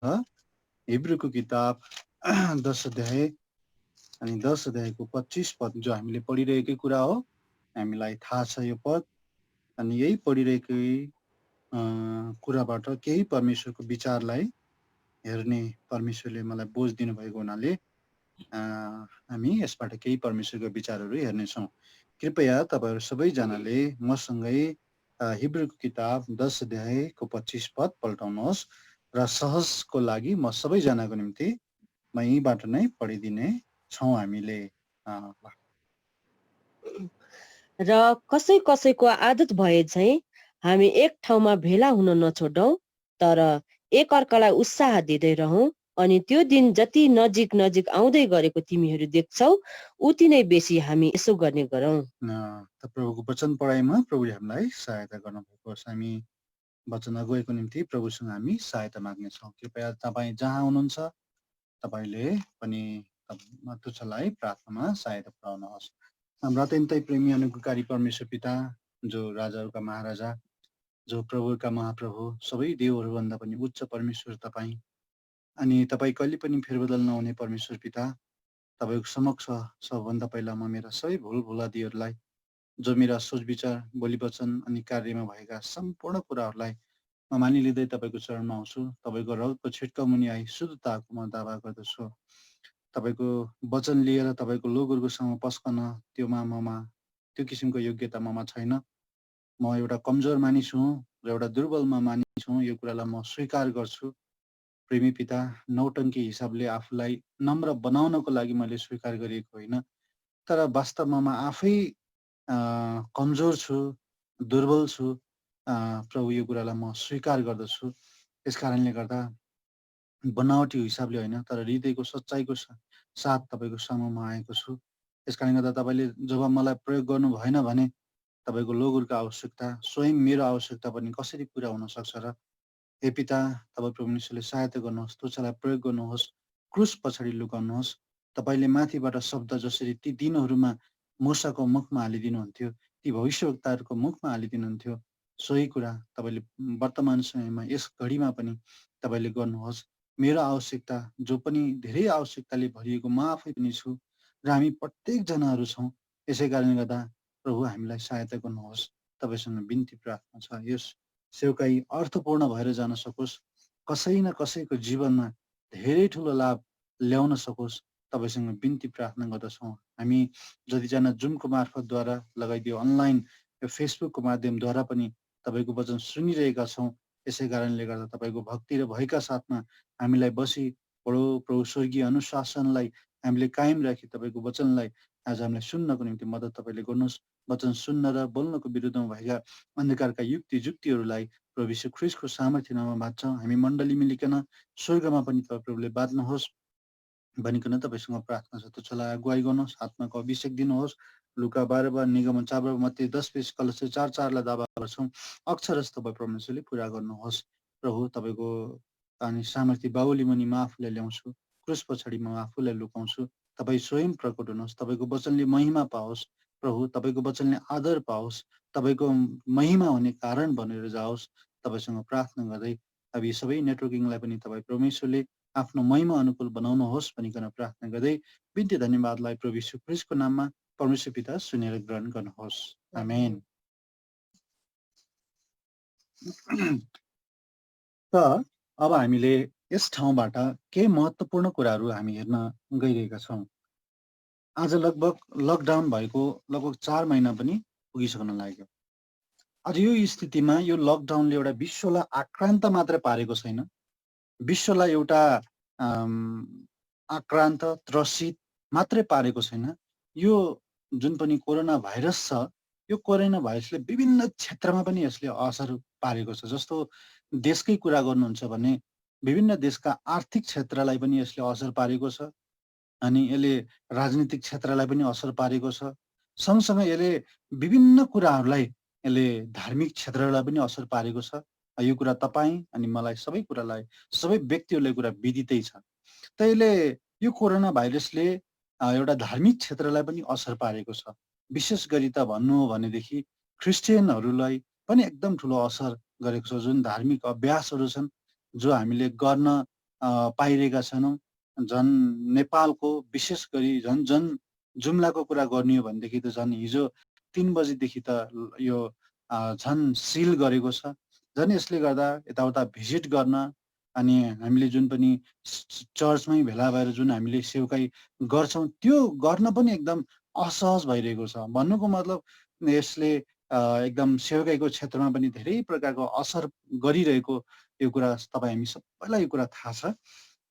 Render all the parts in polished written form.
हिब्रूको किताब 10 अध्याय अनि 10 अध्यायको 25 पद जो हामीले पढिरहेकै कुरा हो। हामीलाई थाहा छ यो पद, अनि यही पढिरहेकै कुराबाट केही परमेश्वरको विचारलाई हेर्ने परमेश्वरले मलाई बोझ दिनुभएको हुनाले हामी यसबाट केही परमेश्वरको विचारहरू हेर्नेछौँ। कृपया तपाईँहरू सबैजनाले मसँगै हिब्रूको किताब 10 अध्यायको 25 पद पल्टाउनुहोस् र सहजको लागि म सबैजनाको निम्ति म यहीँबाट नै पढिदिने छौँ हामीले। र कसैको आदत भए चाहिँ हामी एक ठाउँमा भेला हुन नछोडौँ, तर एक अर्कालाई उत्साह दिँदै रहौँ, अनि त्यो दिन जति नजिक नजिक आउँदै गरेको तिमीहरू देख्छौ उति नै बेसी हामी यसो गर्ने गरौँ। त प्रभुको वचन पढाइमा प्रभुले हामीलाई सहायता गर्नुभएको होस्। हामी वचन अगुवाईको निम्ति प्रभुसँग हामी सहायता माग्नेछौँ। कृपया तपाईँ जहाँ हुनुहुन्छ तपाईँले पनि तुच्छलाई प्रार्थनामा सहायता पुर्याउनुहोस्। हाम्रा अत्यन्तै प्रेमी अनुग्रहकारी परमेश्वर पिता, जो राजाहरूका महाराजा, जो प्रभुका महाप्रभु, सबै देवहरूभन्दा पनि उच्च परमेश्वर तपाईँ, अनि तपाईँ कहिले पनि फेरबदल नहुने परमेश्वर पिता, तपाईँको समक्ष सबभन्दा पहिला म मेरा सबै भुल भुलादीहरूलाई, जो मेरा सोच विचार बोली वचन अनि कार्यमा भएका सम्पूर्ण कुराहरूलाई म मानिलिँदै तपाईँको चरणमा आउँछु। तपाईँको रगतको छिटका मुनि आई शुद्धताको म दावा गर्दछु। तपाईँको वचन लिएर तपाईँको लोकहरूको सँग पस्कन त्योमा ममा त्यो किसिमको योग्यता ममा छैन। म एउटा कमजोर मानिस हुँ र एउटा दुर्बलमा मानिस हुँ, यो कुरालाई म स्वीकार गर्छु। प्रेमी पिता, नौटङ्की हिसाबले आफूलाई नम्र बनाउनको लागि मैले स्वीकार गरेको होइन, तर वास्तवमा म आफै कमजोर छु, दुर्बल छु। प्रभु, यो कुरालाई म स्वीकार गर्दछु। त्यस कारणले गर्दा बनावटी हिसाबले होइन, तर हृदयको सच्चाइको साथ तपाईँको समूहमा आएको छु। त्यस कारणले गर्दा तपाईँले जब मलाई प्रयोग गर्नु भएन भने तपाईँको लोगहरूको आवश्यकता, स्वयं मेरो आवश्यकता पनि कसरी पुरा हुन सक्छ र? हे पिता, तपाईँ परमेश्वरले सहायता गर्नुहोस्, तुच्छलाई प्रयोग गर्नुहोस्, क्रुस पछाडि लुकाउनुहोस्। तपाईँले माथिबाट शब्द जसरी ती दिनहरूमा मूसाको मुखमा हालिदिनुहुन्थ्यो, ती भविष्यवक्ताहरूको मुखमा हालिदिनुहुन्थ्यो, सोही कुरा तपाईँले वर्तमान समयमा यस घडीमा पनि तपाईँले गर्नुहोस्। मेरो आवश्यकता, जो पनि धेरै आवश्यकताले भरिएको म आफै पनि छु र हामी प्रत्येकजनाहरू छौँ। यसै कारणले गर्दा प्रभु हामीलाई सहायता गर्नुहोस्। तपाईँसँग बिन्ती प्रार्थना छ, यस सेवकाई अर्थपूर्ण भएर जान सकोस्, कसै न कसैको जीवनमा धेरै ठुलो लाभ ल्याउन सकोस्। तपाईँसँग बिन्ती प्रार्थना गर्दछौँ। हामी जतिजना जुमको मार्फतद्वारा लगाइदियो अनलाइन यो फेसबुकको माध्यमद्वारा पनि तपाईँको वचन सुनिरहेका छौँ। यसै कारणले गर्दा तपाईँको भक्ति र भयका साथमा हामीलाई बसी प्रभु स्वर्गीय अनुशासनलाई हामीले कायम राखी तपाईँको वचनलाई आज हामीलाई सुन्नको निम्ति मद्दत तपाईँले गर्नुहोस्। वचन सुन्न र बोल्नको विरुद्धमा भएका अन्धकारका जुक्तिहरूलाई प्रभु यीशु ख्रीष्टको सामर्थ्य नाममा बाँच्छौँ। हामी मण्डली मिलिकन स्वर्गमा पनि तपाईँ प्रभुले बाँध्नुहोस् भनिकन तपाईँसँग प्रार्थना छ। तुच्छलाई अगुवाई गर्नुहोस्, आत्माको अभिषेक दिनुहोस्। लुका 12 निगमन 4 मत्ती 10 कलश 4:4लाई दावा गर्छौँ, अक्षरस तपाईँ परमेश्वरले पुरा गर्नुहोस्। प्रभु, तपाईँको अनि सामर्थ्य बाहुली मुनि म आफूलाई ल्याउँछु, क्रुस पछाडि म आफूलाई लुकाउँछु। तपाईँ स्वयं प्रकट हुनुहोस्, तपाईँको वचनले महिमा पाओस्। प्रभु, तपाईँको वचनले आदर पाओस्, तपाईँको महिमा हुने कारण बनेर जाओस्। तपाईँसँग प्रार्थना गर्दै अब यी सबै नेटवर्किङलाई पनि तपाईँ परमेश्वरले आफ्नो महिमा अनुकूल बनाउनुहोस् भनिकन प्रार्थना गर्दै बिन्ती धन्यवादलाई प्रभु यीशु ख्रीष्टको नाममा परमेश्वर पिता सुनेर ग्रहण गर्नुहोस्। आमेन। त अब हामीले यस ठाउँबाट केही महत्त्वपूर्ण कुराहरू हामी हेर्न गइरहेका छौँ। आज लगभग लकडाउन भएको लगभग 4 महिना पनि पुगिसक्न लाग्यो। आज यो स्थितिमा यो लकडाउनले एउटा विश्वलाई आक्रान्त मात्र पारेको छैन, विश्वलाई एउटा आक्रान्त त्रसित मात्रै पारेको छैन। यो जुन पनि कोरोना भाइरस छ, यो कोरोना भाइरसले विभिन्न क्षेत्रमा पनि यसले असर पारेको छ। जस्तो देशकै कुरा गर्नुहुन्छ भने विभिन्न देशका आर्थिक क्षेत्रलाई पनि यसले असर पारेको छ, अनि यसले राजनीतिक क्षेत्रलाई पनि असर पारेको छ। सँगसँगै यसले विभिन्न कुराहरूलाई, यसले धार्मिक क्षेत्रलाई पनि असर पारेको छ। यो कुरा तपाईँ अनि मलाई सबै कुरालाई, सबै व्यक्तिहरूलाई कुरा विदितै छ। त यसले यो कोरोना भाइरसले एउटा धार्मिक क्षेत्रलाई पनि असर पारेको छ। विशेष गरी त भन्नु हो भनेदेखि क्रिस्चियनहरूलाई पनि एकदम ठुलो असर गरेको छ। जुन धार्मिक अभ्यासहरू छन्, जो हामीले गर्न पाइरहेका छैनौँ। झन् नेपालको विशेष गरी झन् जुम्लाको कुरा गर्ने हो भनेदेखि त झन् हिजो 3 बजेदेखि त यो झन् सिल गरेको छ। झन् यसले गर्दा यताउता भिजिट गर्न अनि हामीले जुन पनि चर्चमै भेला भएर जुन हामीले सेवकाई गर्छौँ त्यो गर्न पनि एकदम असहज भइरहेको छ। भन्नुको मतलब यसले एकदम सेवकाईको क्षेत्रमा पनि धेरै प्रकारको असर गरिरहेको यो कुरा तपाईँ हामी सबैलाई यो कुरा थाहा छ।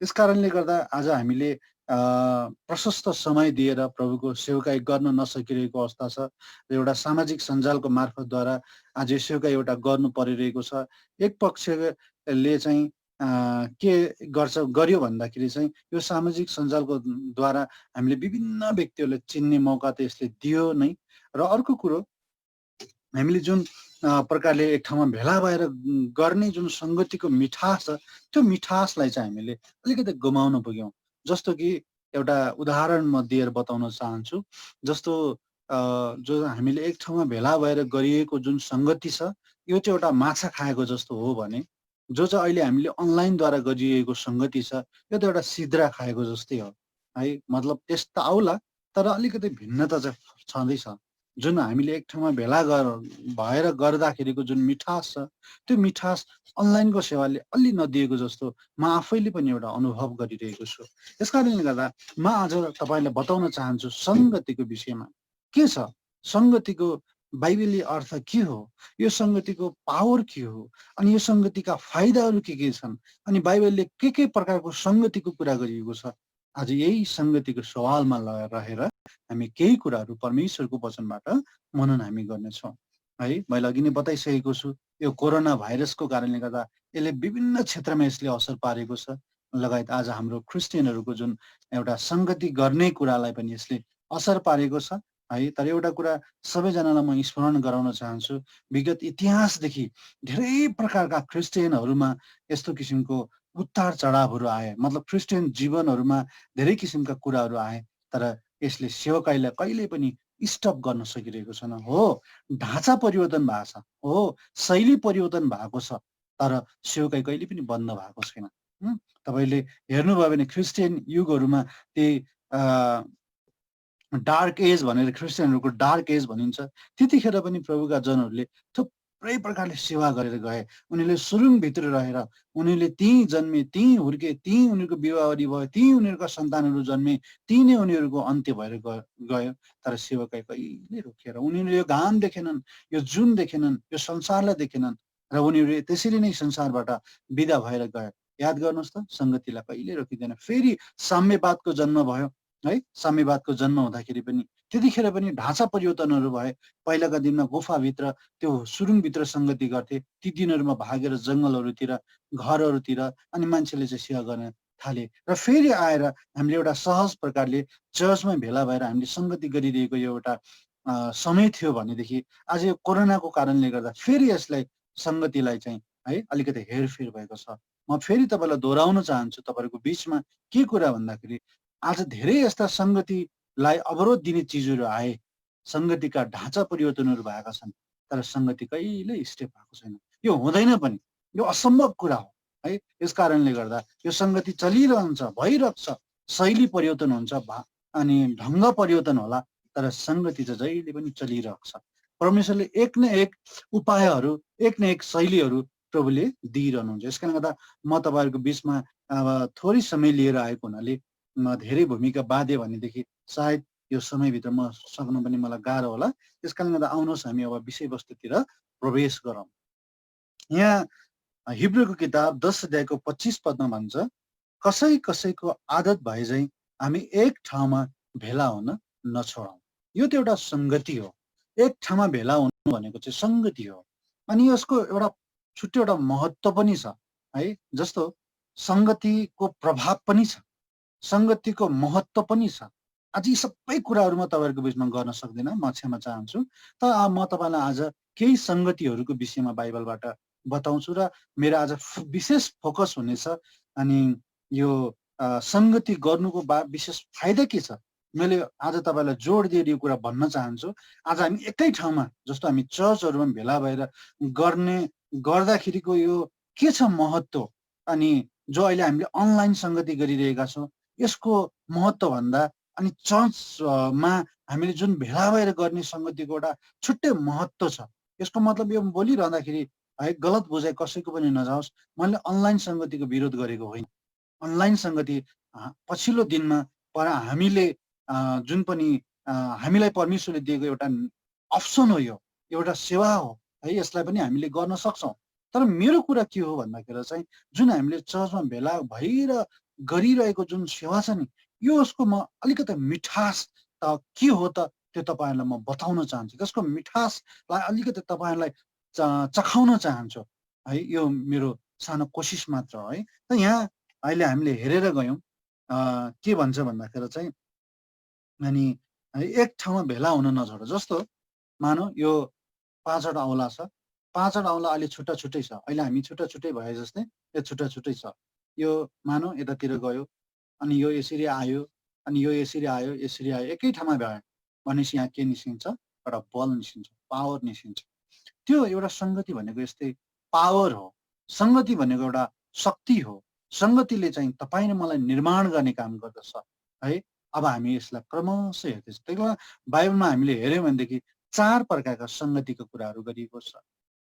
त्यस कारणले गर्दा आज हामीले प्रशस्त समय दिएर प्रभुको सेवकाई गर्न नसकिरहेको अवस्था छ र एउटा सामाजिक सञ्जालको मार्फतद्वारा आज यो सेवकाई एउटा गर्नु परिरहेको छ। एक पक्षले चाहिँ के गर्यो भन्दाखेरि चाहिँ यो सामाजिक सञ्जालको द्वारा हामीले विभिन्न व्यक्तिहरूलाई चिन्ने मौका त यसले दियो नै, र अर्को कुरो हामीले जुन प्रकारले एक ठाउँमा भेला भएर गर्ने जुन सङ्गतिको मिठास छ त्यो मिठासलाई चाहिँ हामीले अलिकति गुमाउन पुग्यौँ। जस्तो कि एउटा उदाहरण म दिएर बताउन चाहन्छु। जस्तो जो हामीले एक ठाउँमा भेला भएर गरिएको जुन सङ्गति छ यो चाहिँ एउटा माछा खाएको जस्तो हो भने जो चाहिँ अहिले हामीले अनलाइनद्वारा गरिएको सङ्गति छ यो त एउटा सिद्रा खाएको जस्तै हो है। मतलब टेस्ट त आउला तर अलिकति भिन्नता चाहिँ छँदैछ। जुन हामीले एक ठाउँमा भेला भएर गर्दाखेरिको जुन मिठास छ त्यो मिठास अनलाइनको सेवाले अलि नदिएको जस्तो म आफैले पनि एउटा अनुभव गरिरहेको छु। त्यस कारणले गर्दा म आज तपाईँलाई बताउन चाहन्छु सङ्गतिको विषयमा के छ, सङ्गतिको बाइबेली अर्थ के हो, यो सङ्गतिको पावर के हो, अनि यो सङ्गतिका फाइदाहरू के छन्, अनि बाइबलले के प्रकारको सङ्गतिको कुरा गरिएको छ। आज यही सङ्गतिको सवालमा रहेर हामी केही कुराहरू परमेश्वरको वचनबाट मनन हामी गर्नेछौँ है। मैले अघि नै बताइसकेको छु यो कोरोना भाइरसको कारणले गर्दा यसले विभिन्न क्षेत्रमा यसले असर पारेको छ, लगायत आज हाम्रो क्रिस्चियनहरूको जुन एउटा सङ्गति गर्ने कुरालाई पनि यसले असर पारेको छ है। तर एउटा कुरा सबैजनालाई म स्मरण गराउन चाहन्छु, विगत इतिहासदेखि धेरै प्रकारका क्रिस्चियनहरूमा यस्तो किसिमको उतार चढावहरू आए, मतलब क्रिस्चियन जीवनहरूमा धेरै किसिमका कुराहरू आए, तर यसले सेवकाईलाई कहिले पनि स्टप गर्न सकिरहेको छैन। हो, ढाँचा परिवर्तन भएको छ, हो शैली परिवर्तन भएको छ, तर सेवकाई कहिले पनि बन्द भएको छैन। तपाईँले हेर्नुभयो भने क्रिस्चियन युगहरूमा त्यही डार्क एज भनेर क्रिस्चियनहरूको डार्क एज भनिन्छ, त्यतिखेर पनि प्रभुका जनहरूले थुप्रै प्रकारले सेवा गरेर गए। उनीहरूले सुरुङभित्र रहेर उनीहरूले त्यहीँ जन्मे, त्यहीँ हुर्के, त्यहीँ उनीहरूको विवाहरी भयो, त्यहीँ उनीहरूका सन्तानहरू जन्मे, त्यहीँ नै उनीहरूको अन्त्य भएर गयो। तर सेवकाई कहिले रोकिएर उनीहरूले यो घाम देखेनन्, यो जुन देखेनन्, यो संसारलाई देखेनन्, र उनीहरू त्यसरी नै संसारबाट विदा भएर गयो। याद गर्नुहोस् त, सङ्गतिलाई कहिले रोकिँदैन। फेरि साम्यवादको जन्म भयो है। साम्यवादको जन्म हुँदाखेरि पनि त्यतिखेर पनि ढाँचा परिवर्तनहरू भए। पहिलाका दिनमा गुफाभित्र त्यो सुरुङभित्र सङ्गति गर्थे, ती दिनहरूमा भागेर जङ्गलहरूतिर, घरहरूतिर अनि मान्छेले चाहिँ सेवा गर्न थाले, र फेरि आएर हामीले एउटा सहज प्रकारले चर्चमै भेला भएर हामीले सङ्गति गरिरहेको यो एउटा समय थियो भनेदेखि आज यो कोरोनाको कारणले गर्दा फेरि यसलाई सङ्गतिलाई चाहिँ है अलिकति हेरफेर भएको छ। म फेरि तपाईँलाई दोहोऱ्याउन चाहन्छु तपाईँहरूको बिचमा के कुरा भन्दाखेरि आज धेरै यस्ता सङ्गतिलाई अवरोध दिने चिजहरू आए, सङ्गतिका ढाँचा परिवर्तनहरू भएका छन्, तर सङ्गति कहिल्यै स्टेप भएको छैन। यो हुँदैन पनि, यो असम्भव कुरा हो है। यस कारणले गर्दा यो सङ्गति चलिरहन्छ, भइरहेको छ, शैली परिवर्तन हुन्छ अनि ढङ्ग परिवर्तन होला, तर सङ्गति चाहिँ जहिले पनि चलिरहेको छ। परमेश्वरले एक न एक उपायहरू, एक न एक शैलीहरू प्रभुले दिइरहनुहुन्छ। यस कारणले गर्दा म तपाईँहरूको बिचमा अब थोरै समय लिएर आएको हुनाले धेरै भूमिका बाँधे भनेदेखि सायद यो समयभित्र म सक्नु पनि मलाई गाह्रो होला। त्यस कारणले गर्दा आउनुहोस् हामी अब विषयवस्तुतिर प्रवेश गरौँ। यहाँ हिब्रूको किताब 10 अध्यायको 25 पदमा भन्छ, कसैको आदत भए चाहिँ हामी एक ठाउँमा भेला हुन नछोडौँ। यो त एउटा सङ्गति हो। एक ठाउँमा भेला हुनु भनेको चाहिँ सङ्गति हो, अनि यसको एउटा छुट्टै एउटा महत्त्व पनि छ है। जस्तो सङ्गतिको प्रभाव पनि छ, सङ्गतिको महत्त्व पनि छ। आज यी सबै कुराहरू म तपाईँहरूको बिचमा गर्न सक्दिनँ, म क्षमा चाहन्छु। तर म तपाईँलाई आज केही सङ्गतिहरूको विषयमा बाइबलबाट बताउँछु र मेरो आज विशेष फोकस हुनेछ। अनि यो सङ्गति गर्नुको विशेष फाइदा के छ, मैले आज तपाईँलाई जोड दिएर यो कुरा भन्न चाहन्छु। आज हामी एकै ठाउँमा, जस्तो हामी चर्चहरूमा भेला भएर गर्दाखेरिको यो के छ महत्त्व, अनि जो अहिले हामीले अनलाइन संगति गरिरहेका छौँ यसको महत्त्व भन्दा अनि चर्चमा हामीले जुन भेला भएर गर्ने संगतिको एउटा छुट्टै महत्त्व छ। यसको मतलब यो बोलिरहँदाखेरि है गलत बुझाइ कसैको पनि नजाओस्, मैले अनलाइन संगतिको विरोध गरेको होइन। अनलाइन संगति पछिल्लो दिनमा हामीले जुन पनि हामीलाई परमेश्वरले दिएको एउटा अप्सन हो, यो एउटा सेवा हो है, यसलाई पनि हामीले गर्न सक्छौँ। तर मेरो कुरा के हो भन्दाखेरि चाहिँ जुन हामीले चर्चमा भेला भएर गरिरहेको जुन सेवा छ नि, यो उसको म अलिकति मिठास त के हो त त्यो तपाईँहरूलाई म बताउन चाहन्छु। त्यसको मिठासलाई अलिकति तपाईँहरूलाई चखाउन चाहन्छु है, यो मेरो सानो कोसिस मात्र हो है। त यहाँ अहिले हामीले हेरेर गयौँ के भन्छ भन्दाखेरि चाहिँ अनि एक ठाउँमा भेला हुन नछोड। जस्तो मानौ यो 5वटा औँला छ, 5वटा औँला अहिले छुट्टा छुट्टै छ। अहिले हामी छुट्टा छुट्टै भए जस्तै यो छुट्टा छुट्टै छ। यो मानौ यतातिर गयो अनि यो यसरी आयो अनि यो यसरी आयो यसरी आयो, एकै ठाउँमा भयो भनेपछि यहाँ के निस्किन्छ? एउटा बल निस्किन्छ, पावर निस्किन्छ। त्यो एउटा संगति भनेको यस्तै पावर हो। संगति भनेको एउटा शक्ति हो। संगतिले चाहिँ तपाईँ र मलाई निर्माण गर्ने काम गर्दछ है। अब हामी यसलाई क्रमशः हेर्दैछौँ। त्यही भएर बाइबलमा हामीले हेऱ्यौँ भनेदेखि 4 प्रकारका संगतिको कुराहरू गरिएको छ।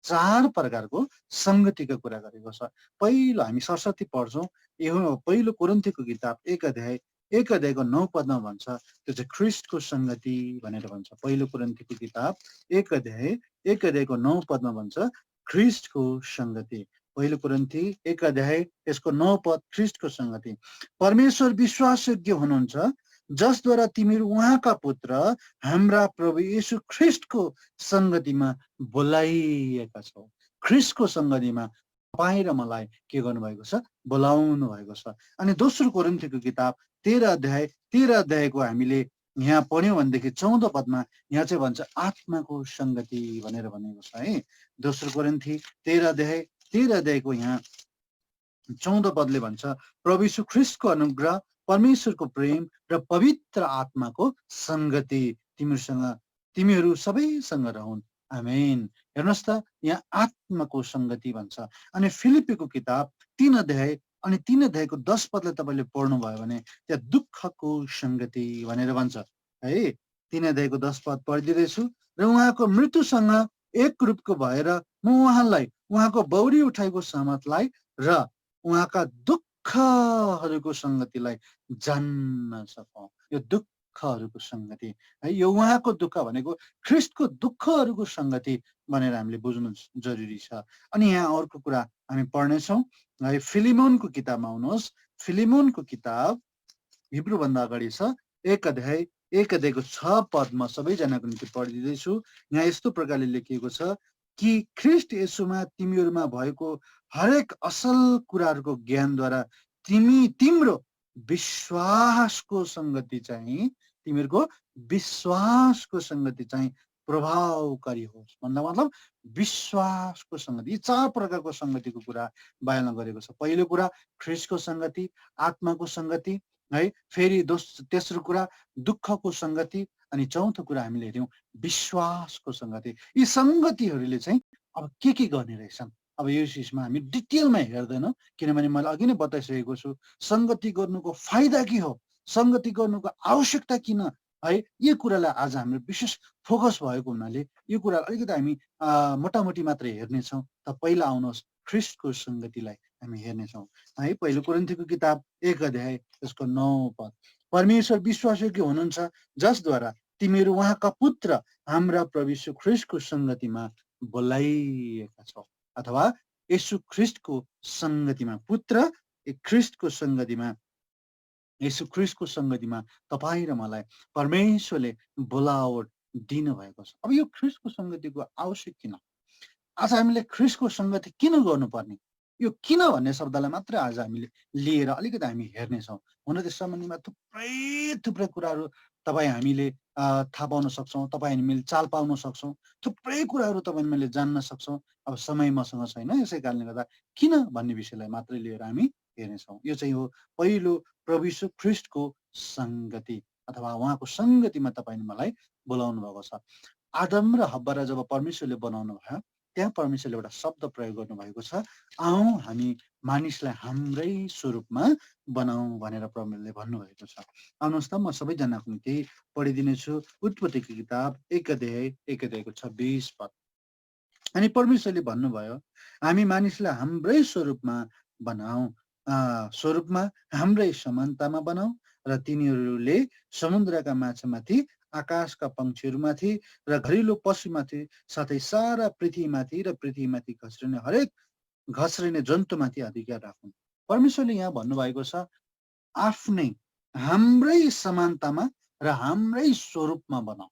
4 प्रकारको संगतिको कुरा गरेको छ। पहिलो हामी सरस्वती पढ्छौँ, यो पहिलो कोरिन्थीको किताब 1 अध्यायको 9 पदमा भन्छ, त्यो चाहिँ ख्रीष्टको संगति भनेर भन्छ। पहिलो कोरिन्थीको किताब 1 अध्यायको 9 पदमा भन्छ ख्रीष्टको संगति। पहिलो कोरिन्थी 1 अध्याय यसको 9 पद, ख्रीष्टको संगति। परमेश्वर विश्वासयोग्य हुनुहुन्छ जसद्वारा तिमीहरू उहाँका पुत्र हाम्रा प्रभु येशू ख्रीष्टको संगतिमा बोलाइएका छौ। ख्रीष्टको संगतिमा तपाईँ र मलाई के गर्नुभएको छ? बोलाउनु भएको छ। अनि दोस्रो कोरिन्थीको किताब 13 अध्यायको हामीले यहाँ पढ्यौँ भनेदेखि 14 पदमा यहाँ चाहिँ भन्छ आत्माको संगति भनेर भनेको छ है। दोस्रो कोरिन्थी 13 अध्यायको यहाँ 14 पदले भन्छ प्रभु यीशु ख्रीष्टको अनुग्रह, परमेश्वरको प्रेम र पवित्र आत्माको संगति तिमीहरू सबैसँग रहन्। आमेन। हेर्नुहोस् त यहाँ आत्माको संगति भन्छ। अनि फिलिपीको किताब 3 अध्याय अनि 3 अध्यायको 10 पदले तपाईँले पढ्नुभयो भने त्यहाँ दुःखको संगति भनेर भन्छ है। 3 अध्यायको 10 पद पढिदिँदैछु। र उहाँको मृत्युसँग एक रूपको भएर म उहाँलाई उहाँको बौरी उठाएको सामर्थलाई र उहाँका दुःखहरूको संगतिलाई जान्न सकौँ। यो दुःखहरूको संगति है, यो उहाँको दुःख भनेको ख्रीष्टको दुःखहरूको संगति भनेर हामीले बुझ्नु जरुरी छ। अनि यहाँ अर्को कुरा हामी पढ्नेछौँ है, फिलिमोनको किताबमा आउनुहोस्। फिलिमोनको किताब हिब्रूभन्दा अगाडि छ 1 अध्यायको 6 पदमा सबैजनाको निम्ति पढिदिँदैछु। यहाँ यस्तो प्रकारले लेखिएको छ कि ख्रीष्ट येशूमा तिमीहरूमा भएको हरेक असल कुराहरूको ज्ञानद्वारा तिम्रो विश्वासको संगति चाहिँ प्रभावकारी होस्। भन्दा मतलब विश्वासको संगति। यी 4 प्रकारको संगतिको कुरा बयान गरेको छ। पहिलो कुरा ख्रीष्टको संगति, आत्माको संगति है। फेरि तेस्रो कुरा दुःखको संगति, अनि चौथो कुरा हामीले हेऱ्यौँ विश्वासको संगति। यी संगतिहरूले चाहिँ अब के गर्ने रहेछन्? अब यो चिजमा हामी डिटेलमा हेर्दैनौँ, किनभने मैले अघि नै बताइसकेको छु संगति गर्नुको फाइदा के हो, संगति गर्नुको आवश्यकता किन है, यो कुरालाई आज हाम्रो विशेष फोकस भएको हुनाले यो कुरा अलिकति हामी मोटामोटी मात्रै हेर्नेछौँ। त पहिला आउनुहोस् ख्रीष्टको संगतिलाई हामी हेर्नेछौँ है। पहिलो कोरिन्थीको किताब 1 अध्याय त्यसको 9 पद। परमेश्वर विश्वासयोग्य हुनुहुन्छ जसद्वारा तिमीहरू उहाँका पुत्र हाम्रा प्रभु यीशु ख्रीष्टको संगतिमा बोलाइएका छौ। अथवा यीशु ख्रीष्टको संगतिमा, पुत्र ख्रीष्टको संगतिमा, यीशु ख्रीष्टको संगतिमा तपाईँ र मलाई परमेश्वरले बोलावट दिनुभएको छ। अब यो ख्रीष्टको संगतिको आवश्यक किन? आज हामीले ख्रीष्टको संगति किन गर्नुपर्ने, यो किन भन्ने शब्दलाई मात्रै आज हामीले लिएर अलिकति हामी हेर्नेछौँ। हुन त सम्बन्धीमा थुप्रै कुराहरू तपाईँ हामीले थाहा पाउन सक्छौँ, तपाईँ हामीले चाल पाउन सक्छौँ, थुप्रै कुराहरू तपाईँ मैले जान्न सक्छौँ। अब समय मसँग छैन, यसै कारणले गर्दा किन भन्ने विषयलाई मात्रै लिएर हामी हेर्नेछौँ। यो चाहिँ हो पहिलो प्रभु यीशु ख्रीष्टको संगति अथवा उहाँको संगतिमा तपाईँ मलाई बोलाउनु भएको छ। आदम र हब्बालाई जब परमेश्वरले बनाउनु भयो त्यहाँ परमेश्वरले एउटा शब्द प्रयोग गर्नुभएको छ, आऊ हामी मानिसलाई हाम्रै स्वरूपमा बनाऊ भनेर परमेश्वरले भन्नुभएको छ। आउनुहोस् त म सबैजनाको निम्ति पढिदिनेछु उत्पत्तिको किताब 1 अध्यायको 26 पद। अनि परमेश्वरले भन्नुभयो, हामी मानिसलाई हाम्रै स्वरूपमा बनाऊ, स्वरूपमा हाम्रै समानतामा बनाऊ र तिनीहरूले समुद्रका माछामाथि, आकाशका पंक्षीहरूमाथि र घरेलु पशुमाथि साथै सारा पृथ्वीमाथि र पृथ्वीमाथि घस्रिने जन्तुमाथि अधिकार राखुन्। परमेश्वरले यहाँ भन्नुभएको छ, आफ्नै हाम्रै समानतामा र हाम्रै स्वरूपमा बनाऊ।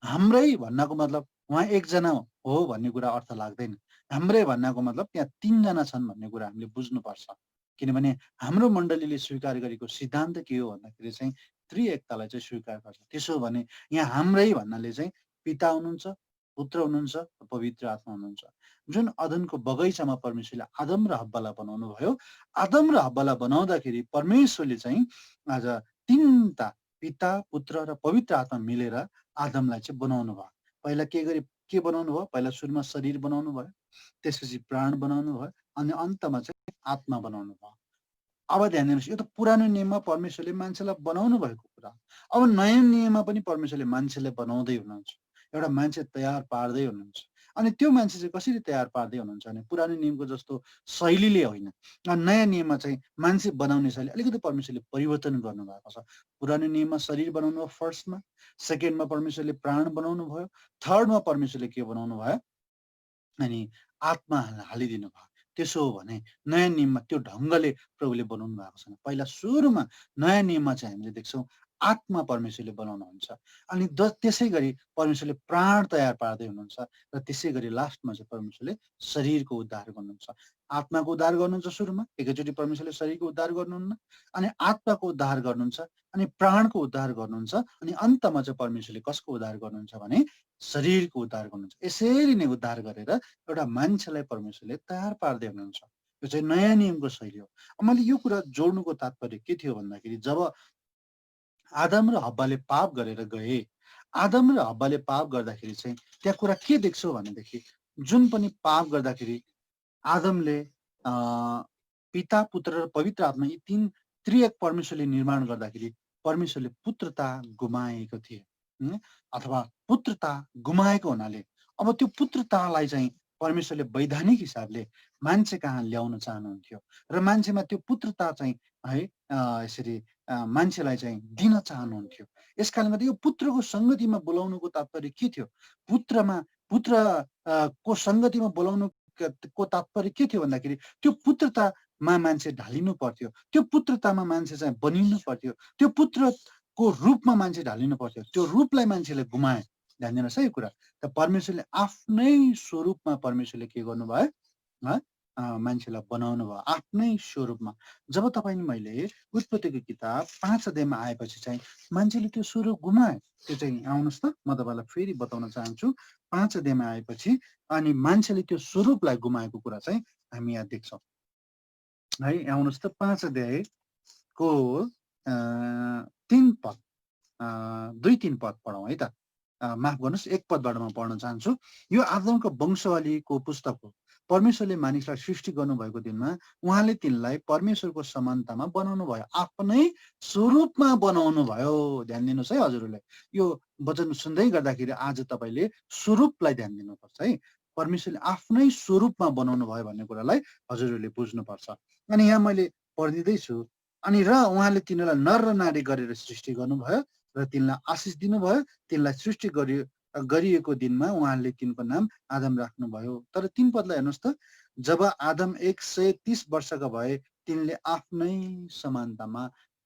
हाम्रै भन्नको मतलब उहाँ एकजना हो भन्ने कुरा अर्थ लाग्दैन। हाम्रै भन्नको मतलब त्यहाँ 3 जना छन् भन्ने कुरा हामीले बुझ्नुपर्छ। किनभने हाम्रो मण्डलीले स्वीकार गरेको सिद्धान्त के हो भन्दाखेरि चाहिँ त्रिएकतालाई चाहिँ स्वीकार गर्छ। त्यसो भने यहाँ हाम्रै भन्नाले चाहिँ पिता हुनुहुन्छ, पुत्र हुनुहुन्छ, पवित्र आत्मा हुनुहुन्छ। जुन अदनको बगैँचामा परमेश्वरले आदम र हव्वालाई बनाउनु भयो, आदम र हव्वालाई बनाउँदाखेरि परमेश्वरले चाहिँ आज 3टा पिता, पुत्र र पवित्र आत्मा मिलेर आदमलाई चाहिँ बनाउनु भयो। पहिला के बनाउनु भयो? पहिला सुरुमा शरीर बनाउनु भयो, त्यसपछि प्राण बनाउनु भयो अनि अन्तमा चाहिँ आत्मा बनाउनु भयो। अब ध्यान दिनुहोस्, यो त पुरानो नियममा परमेश्वरले मान्छेलाई बनाउनु भएको कुरा। अब नयाँ नियममा पनि परमेश्वरले मान्छेलाई बनाउँदै हुनुहुन्छ, एउटा मान्छे तयार पार्दै हुनुहुन्छ। अनि त्यो मान्छे चाहिँ कसरी तयार पार्दै हुनुहुन्छ भने पुरानो नियमको जस्तो शैलीले होइन। नयाँ नियममा चाहिँ मान्छे बनाउने शैली अलिकति परमेश्वरले परिवर्तन गर्नुभएको छ। पुरानो नियममा शरीर बनाउनु भयो फर्स्टमा, सेकेन्डमा परमेश्वरले प्राण बनाउनु भयो, थर्डमा परमेश्वरले के बनाउनु भयो अनि आत्मा हालिदिनु भयो। त्यसो हो भने नयाँ नियममा त्यो ढङ्गले प्रभुले बनाउनु भएको छैन। पहिला सुरुमा नयाँ नियममा चाहिँ हामीले देख्छौँ आत्मा परमेश्वरले बनाउनुहुन्छ अनि त्यसै गरी परमेश्वरले प्राण तयार पार्दै हुनुहुन्छ र त्यसै गरी लास्टमा चाहिँ परमेश्वरले शरीरको उद्धार गर्नुहुन्छ। आत्माको उद्धार गर्नुहुन्छ सुरुमा, एकैचोटि परमेश्वरले शरीरको उद्धार गर्नुहुन्न, अनि आत्माको उद्धार गर्नुहुन्छ, अनि प्राणको उद्धार गर्नुहुन्छ, अनि अन्तमा चाहिँ परमेश्वरले कसको उद्धार गर्नुहुन्छ भने शरीरको उद्धार गर्नुहुन्छ। यसरी नै उद्धार गरेर एउटा मान्छेलाई परमेश्वरले तयार पार्दै हुनुहुन्छ। यो चाहिँ नयाँ नियमको शैली हो। मैले यो कुरा जोड्नुको तात्पर्य के थियो भन्दाखेरि जब आदम र हव्वाले पाप गरेर गए, आदम र हव्वाले पाप गर्दाखेरि चाहिँ त्यहाँ कुरा के देख्छौ भनेदेखि जुन पनि पाप गर्दाखेरि आदमले पिता, पुत्र र पवित्र आत्मा यी 3 त्रिएक परमेश्वरले निर्माण गर्दाखेरि परमेश्वरले पुत्रता गुमाएको थिए, अथवा पुत्रता गुमाएको हुनाले अब त्यो पुत्रतालाई चाहिँ परमेश्वरले वैधानिक हिसाबले मान्छे कहाँ ल्याउन चाहनुहुन्थ्यो र मान्छेमा त्यो पुत्रता चाहिँ है यसरी मान्छेलाई चाहिँ दिन चाहनुहुन्थ्यो। यस कारणले गर्दा यो पुत्रको सङ्गतिमा बोलाउनुको तात्पर्य के थियो? पुत्रको सङ्गतिमा बोलाउनुको तात्पर्य के थियो भन्दाखेरि त्यो पुत्रतामा मान्छे ढालिनु पर्थ्यो, त्यो पुत्रतामा मान्छे चाहिँ बनिनु पर्थ्यो, त्यो पुत्रको रूपमा मान्छे ढालिनु पर्थ्यो। त्यो रूपलाई मान्छेले गुमाए। ध्यान दिनुहोस् है यो कुरा। त परमेश्वरले आफ्नै स्वरूपमा परमेश्वरले के गर्नुभयो? मान्छेलाई बनाउनु भयो आफ्नै स्वरूपमा। जब तपाईँ मैले उत्पत्तिको किताब 5 अध्यायमा आएपछि चाहिँ मान्छेले त्यो स्वरूप गुमाए। त्यो चाहिँ आउनुहोस् त म तपाईँलाई फेरि बताउन चाहन्छु। 5 अध्यायमा आएपछि अनि मान्छेले त्यो स्वरूपलाई गुमाएको कुरा चाहिँ हामी यहाँ देख्छौँ है। आउनुहोस् त 5 अध्यायको 3 पद 2-3 पद पढौँ है त। माफ गर्नुहोस् 1 पदबाट म पढ्न चाहन्छु। यो आदमको वंशावलीको पुस्तक हो। परमेश्वरले मानिसलाई सृष्टि गर्नुभएको दिनमा उहाँले तिनलाई परमेश्वरको समानतामा बनाउनु भयो, आफ्नै स्वरूपमा बनाउनु भयो। ध्यान दिनुहोस् है हजुरहरूले, यो वचन सुन्दै गर्दाखेरि आज तपाईँले स्वरूपलाई ध्यान दिनुपर्छ है। परमेश्वरले आफ्नै स्वरूपमा बनाउनु भयो भन्ने कुरालाई हजुरहरूले बुझ्नुपर्छ। अनि यहाँ मैले पढिदिँदैछु, अनि र उहाँले तिनीलाई नर र नारी गरेर सृष्टि गर्नुभयो र तिनलाई आशिष दिनुभयो। तिनलाई सृष्टि गरिएको दिनमा उहाँले तिनको नाम आदम राख्नुभयो। तर 3 पदलाई हेर्नुहोस् त, जब आदम 130 वर्षका भए तिनले आफ्नै समानतामा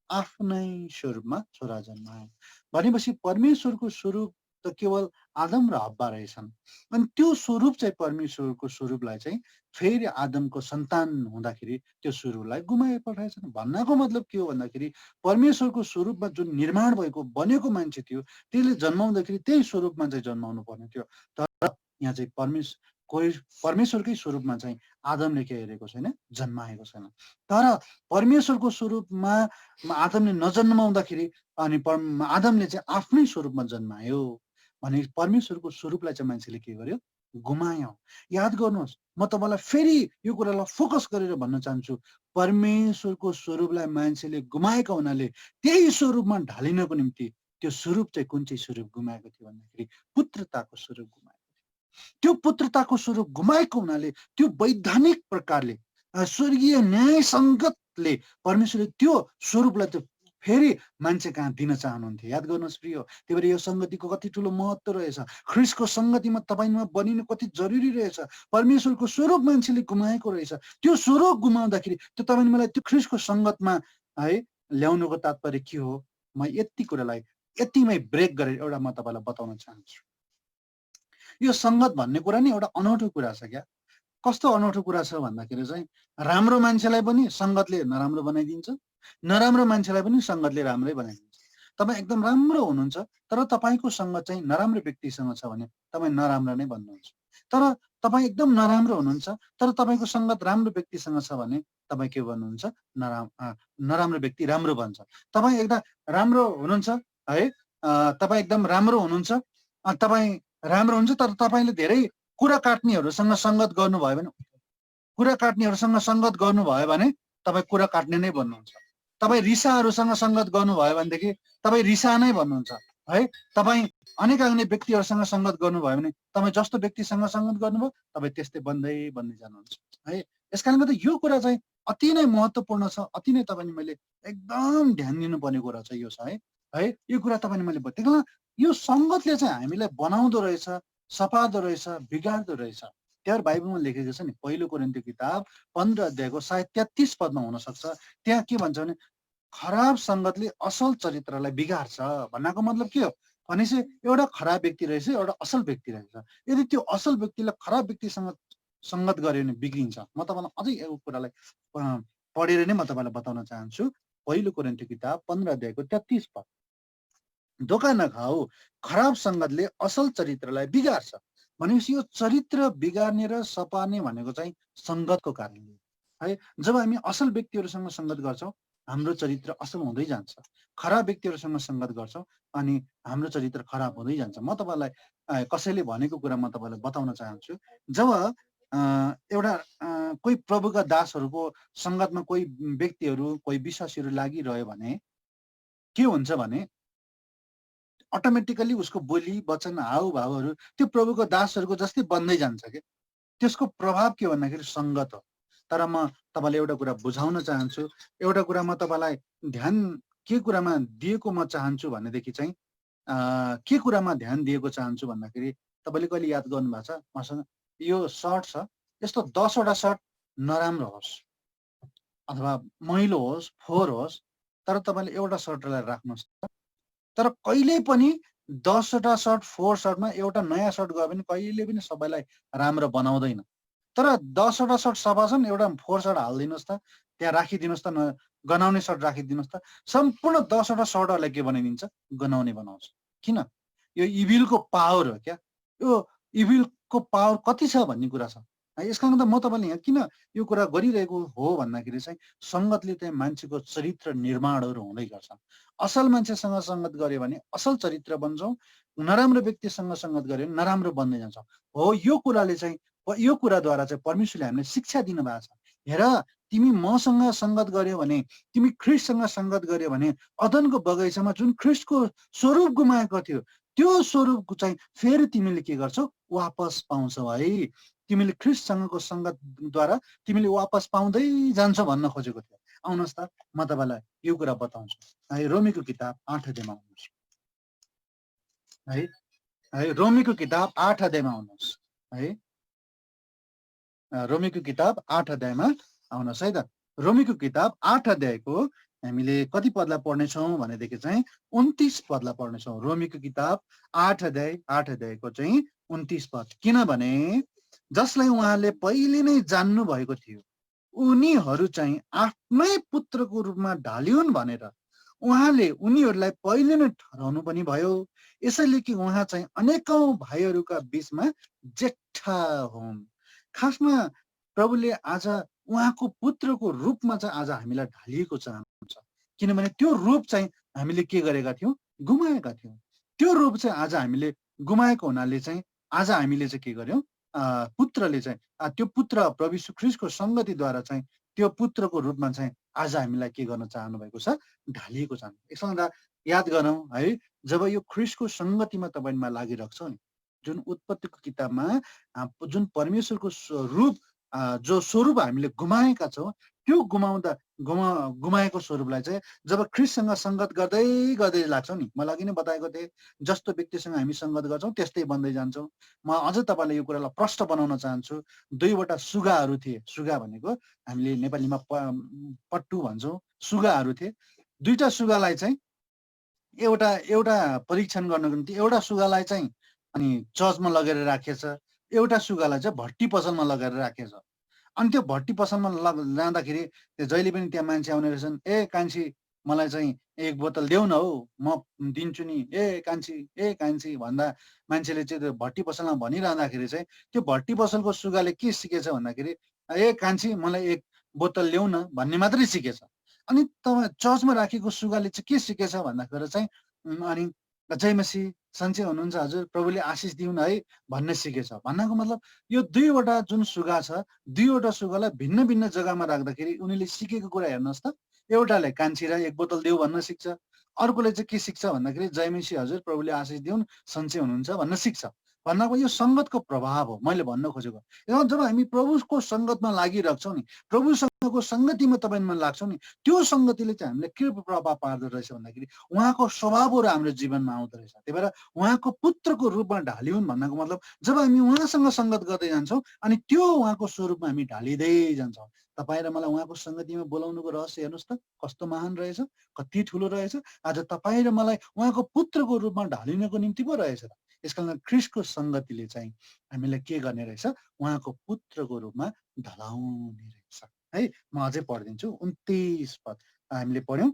आफ्नै स्वरूपमा छोरा जन्माए। भनेपछि परमेश्वरको स्वरूप त केवल आदम र हव्वा रहेछन्, अनि त्यो स्वरूप चाहिँ परमेश्वरको स्वरूपलाई चाहिँ फेरि आदमको सन्तान हुँदाखेरि त्यो स्वरूपलाई गुमाए पठाएछन्। भन्नको मतलब के हो भन्दाखेरि परमेश्वरको स्वरूपमा जुन निर्माण भएको बनेको मान्छे थियो त्यसले जन्माउँदाखेरि त्यही स्वरूपमा चाहिँ जन्माउनु पर्ने थियो। तर यहाँ चाहिँ परमेश्वरकै स्वरूपमा चाहिँ आदमले के हेरेको छैन, जन्माएको छैन। तर परमेश्वरको स्वरूपमा आदमले नजन्माउँदाखेरि अनि आदमले चाहिँ आफ्नै स्वरूपमा जन्मायो भने परमेश्वरको स्वरूपलाई चाहिँ मान्छेले के गर्यो, गुमायौँ। याद गर्नुहोस्, म तपाईँलाई फेरि यो कुरालाई फोकस गरेर भन्न चाहन्छु, परमेश्वरको स्वरूपलाई मान्छेले गुमाएका हुनाले त्यही स्वरूपमा ढालिनको निम्ति त्यो स्वरूप चाहिँ कुन चाहिँ स्वरूप गुमाएको थियो भन्दाखेरि पुत्रताको स्वरूप गुमाएको थियो। त्यो पुत्रताको स्वरूप गुमाएको हुनाले त्यो वैधानिक प्रकारले स्वर्गीय न्याय सङ्गतले परमेश्वरले त्यो स्वरूपलाई त्यो फेरि मान्छे कहाँ दिन चाहनुहुन्थ्यो। याद गर्नुहोस् प्रिय, त्यही भएर यो सङ्गतिको कति ठुलो महत्त्व रहेछ। ख्रिस्टको सङ्गतिमा तपाईँमा बनिनु कति जरुरी रहेछ। परमेश्वरको स्वरूप मान्छेले गुमाएको रहेछ। त्यो स्वरूप गुमाउँदाखेरि त्यो तपाईँ मलाई त्यो ख्रिस्टको सङ्गतमा है ल्याउनुको तात्पर्य के हो? म यति कुरालाई यतिमै ब्रेक गरेर एउटा म तपाईँलाई बताउन चाहन्छु। यो सङ्गत भन्ने कुरा नि एउटा अनौठो कुरा छ क्या। कस्तो अनौठो कुरा छ भन्दाखेरि चाहिँ राम्रो मान्छेलाई पनि सङ्गतले नराम्रो बनाइदिन्छ, नराम्रो मान्छेलाई पनि सङ्गतले राम्रै बनाइदिन्छ। तपाईँ एकदम राम्रो हुनुहुन्छ तर तपाईँको सङ्गत चाहिँ नराम्रो व्यक्तिसँग छ भने तपाईँ नराम्रो नै बन्नुहुन्छ। तर तपाईँ एकदम नराम्रो हुनुहुन्छ तर तपाईँको सङ्गत राम्रो व्यक्तिसँग छ भने तपाईँ के बन्नुहुन्छ? नराम्रो व्यक्ति राम्रो बन्छ। तपाईँ एकदम राम्रो हुनुहुन्छ है, तपाईँ एकदम राम्रो हुनुहुन्छ, तपाईँ राम्रो हुन्छ तर तपाईँले धेरै कुरा काट्नेहरूसँग सङ्गत गर्नुभयो भने तपाईँ कुरा काट्ने नै बन्नुहुन्छ। तपाईँ रिसाहरूसँग सङ्गत गर्नुभयो भनेदेखि तपाईँ रिसा नै भन्नुहुन्छ है। तपाईँ अनेक व्यक्तिहरूसँग सङ्गत गर्नुभयो भने तपाईँ जस्तो व्यक्तिसँग सङ्गत गर्नुभयो तपाईँ त्यस्तै बन्दै जानुहुन्छ है। यस कारणले गर्दा यो कुरा चाहिँ अति नै महत्त्वपूर्ण छ, अति नै तपाईँले मैले एकदम ध्यान दिनुपर्ने कुरा चाहिँ यो छ है। यो कुरा तपाईँले मैले बताएँ यो सङ्गतले चाहिँ हामीलाई बनाउँदो रहेछ, सपार्दो रहेछ, बिगार्दो रहेछ। त्यहाँ बाइबलमा लेखेको छ नि, पहिलो कोरिन्थी किताब 15 अध्यायको सायद 33 पदमा हुनसक्छ। त्यहाँ के भन्छ भने खराब सङ्गतले असल चरित्रलाई बिगार्छ भन्नाको मतलब के हो भनेपछि एउटा खराब व्यक्ति रहेछ, एउटा असल व्यक्ति रहेछ। यदि त्यो असल व्यक्तिलाई खराब व्यक्तिसँग सङ्गत गर्यो भने बिग्रिन्छ। म तपाईँलाई अझै यो कुरालाई पढेर नै म तपाईँलाई बताउन चाहन्छु। पहिलो कोरिन्थी किताब 15 अध्यायको 33 पद, धोका नखाऊ, खराब सङ्गतले असल चरित्रलाई बिगार्छ। भनेपछि यो चरित्र बिगार्ने र सपार्ने भनेको चाहिँ सङ्गतको कारणले है। जब हामी असल व्यक्तिहरूसँग सङ्गत गर्छौँ हाम्रो चरित्र असल हुँदै जान्छ, खराब व्यक्तिहरूसँग सङ्गत गर्छौँ अनि हाम्रो चरित्र खराब हुँदै जान्छ। म तपाईँलाई कसैले भनेको कुरा म तपाईँलाई बताउन चाहन्छु। जब एउटा कोही प्रभुका दासहरूको सङ्गतमा कोही व्यक्तिहरू, कोही विश्वासीहरू लागिरह्यो भने के हुन्छ भने अटोमेटिकली उसको बोली वचन हावभावहरू त्यो प्रभुको दासहरूको जस्तै बन्दै जान्छ क्या। त्यसको प्रभाव के भन्दाखेरि सङ्गत हो। तर म तपाईँलाई एउटा कुरा बुझाउन चाहन्छु, एउटा कुरा म तपाईँलाई ध्यान के कुरामा दिएको म चाहन्छु भनेदेखि चाहिँ के कुरामा ध्यान दिएको चाहन्छु भन्दाखेरि तपाईँले कहिले याद गर्नुभएको छ मसँग यो सर्ट छ, यस्तो 10वटा सर्ट नराम्रो होस् अथवा मैलो होस्, फोहोर होस्, तर तपाईँले एउटा सर्टलाई राख्नुहोस् तर कहिल्यै पनि 10वटा सर्ट, फोहोर सर्टमा एउटा नयाँ सर्ट गयो भने कहिले पनि सबैलाई राम्रो बनाउँदैन। तर 10वटा सर्ट सफा छन्, एउटा फोहोर सर्ट हालिदिनुहोस् त, त्यहाँ राखिदिनुहोस् त, गनाउने सर्ट राखिदिनुहोस् त, सम्पूर्ण 10वटा सर्टहरूलाई के बनाइदिन्छ? गनाउने बनाउँछ। किन? यो इभिलको पावर हो क्या। यो इभिलको पावर कति छ भन्ने कुरा छ। यस कारणले त म तपाईँले यहाँ किन यो कुरा गरिरहेको हो भन्दाखेरि चाहिँ सङ्गतले चाहिँ मान्छेको चरित्र निर्माणहरू हुँदै गर्छ। असल मान्छेसँग सङ्गत गऱ्यो भने असल चरित्र बन्छौँ, नराम्रो व्यक्तिसँग सङ्गत गऱ्यो भने नराम्रो बन्दै जान्छौँ। हो, यो कुराले चाहिँ यो कुराद्वारा चाहिँ परमेश्वरले हामीलाई शिक्षा दिनुभएको छ। हेर, तिमी मसँग सङ्गत गर्यो भने, तिमी ख्रिस्टसँग सङ्गत गर्यो भने अदनको बगैँचामा जुन ख्रिस्टको स्वरूप गुमाएको थियो त्यो स्वरूपको चाहिँ फेरि तिमीले के गर्छौ? वापस पाउँछौ है। तिमीले ख्रिस्टसँगको सङ्गतद्वारा तिमीले वापस पाउँदै जान्छौ भन्न खोजेको थियो। आउनुहोस् त म तपाईँलाई यो कुरा बताउँछु है। रोमीको किताब 8 अध्यायमा आउनुहोस् है। रोमीको किताब 8 अध्यायमा आउनुहोस् है। रोमीको किताब 8 अध्यायमा आउनुहोस् है त। रोमीको किताब 8 अध्यायको हामीले कति पदलाई पढ्नेछौँ भनेदेखि चाहिँ 29 पदलाई पढ्नेछौँ। रोमीको किताब 8 अध्यायको चाहिँ 29 पद। किनभने जसलाई उहाँले पहिले नै जान्नु भएको थियो उनीहरू चाहिँ आफ्नै पुत्रको रूपमा ढालिउन् भनेर उहाँले उनीहरूलाई पहिले नै ठहराउनु पनि भयो। यसैले कि उहाँ चाहिँ अनेकौं भाइहरूका बीचमा जेठा हुन्। खासमा प्रभुले आज उहाँको पुत्रको रूपमा चाहिँ आज हामीलाई ढालिएको चाहनुहुन्छ। किनभने त्यो रूप चाहिँ हामीले के गरेका थियौँ? गुमाएका थियौँ। त्यो रूप चाहिँ आज हामीले गुमाएको हुनाले चाहिँ आज हामीले चाहिँ के गर्यौँ? पुत्रले चाहिँ त्यो पुत्र प्रभु यीशु ख्रीष्टको संगतिद्वारा चाहिँ त्यो पुत्रको रूपमा चाहिँ आज हामीलाई के गर्न चाहनु भएको छ, ढालिएको छ। एकसँग याद गरौँ है, जब यो ख्रीष्टको संगतिमा तपाईँमा लागिरहेको नि, जुन उत्पत्तिको किताबमा जुन परमेश्वरको रूप जो स्वरूप हामीले गुमाएका छौँ, त्यो गुमाएको स्वरूपलाई चाहिँ जब ख्रीष्टसँग सङ्गत गर्दै गर्दै लाग्छौँ नि, मैले अघि नै बताएको थिएँ, जस्तो व्यक्तिसँग हामी सङ्गत गर्छौँ त्यस्तै बन्दै जान्छौँ। म अझ तपाईँलाई यो कुरालाई प्रष्ट बनाउन चाहन्छु। 2वटा सुगाहरू थिए। सुगा भनेको हामीले नेपालीमा पट्टु भन्छौँ, सुगाहरू थिए। 2टा सुगालाई चाहिँ एउटा परीक्षण गर्नको निम्ति एउटा सुगालाई चाहिँ अनि चर्चमा लगेर राखेछ, एउटा सुगालाई चाहिँ भट्टी पसलमा लगेर राखेछ। अनि त्यो भट्टी पसलमा जाँदाखेरि त्यो जहिले पनि त्यहाँ मान्छे आउने रहेछन्, ए कान्छी मलाई चाहिँ 1 बोतल देऊ न हौ, म दिन्छु नि, ए कान्छी भन्दा मान्छेले चाहिँ त्यो भट्टी पसलमा भनिरहँदाखेरि चाहिँ त्यो भट्टी पसलको सुगाले के सिकेछ भन्दाखेरि, ए कान्छी मलाई 1 बोतल ल्याउ न भन्ने मात्रै सिकेछ। अनि चर्चमा राखेको सुगाले चाहिँ के सिकेछ भन्दाखेरि चाहिँ अनि जय मसीह, सन्चै हुनुहुन्छ हजुर, प्रभुले आशिष दिउन् है भन्ने सिकेछ। भन्नको मतलब यो 2वटा जुन सुगा छ, 2वटा सुगालाई भिन्न भिन्न जग्गामा राख्दाखेरि उनीले सिकेको कुरा हेर्नुहोस् त, एउटाले कान्छी र 1 बोतल देऊ भन्न सिक्छ, अर्कोले चाहिँ के सिक्छ भन्दाखेरि जय मसीह हजुर, प्रभुले आशिष दिउन्, सन्चै हुनुहुन्छ भन्न सिक्छ। भन्नको यो सङ्गतको प्रभाव हो मैले भन्न खोजेको। जब हामी प्रभुको सङ्गतमा लागिरहेछौँ नि, प्रभुसँगको सङ्गतिमा तपाईँमा लाग्छौँ नि, त्यो सङ्गतिले चाहिँ हामीलाई के प्रभाव पार्दो रहेछ भन्दाखेरि उहाँको स्वभावहरू हाम्रो जीवनमा आउँदो रहेछ। त्यही भएर उहाँको पुत्रको रूपमा ढालिउन् भन्नको मतलब जब हामी उहाँसँग सङ्गत गर्दै जान्छौँ अनि त्यो उहाँको स्वरूपमा हामी ढालिँदै जान्छौँ। तपाईँ र मलाई उहाँको सङ्गतिमा बोलाउनुको रहस्य हेर्नुहोस् त, कस्तो महान रहेछ, कति ठुलो रहेछ। आज तपाईँ र मलाई उहाँको पुत्रको रूपमा ढालिनको निम्ति पो रहेछ। यस कारण ख्रीष्टको सङ्गतिले चाहिँ हामीलाई के गर्ने रहेछ, उहाँको पुत्रको रूपमा ढलाउने रहेछ है। म अझै पढिदिन्छु। 29 पद हामीले पढ्यौँ।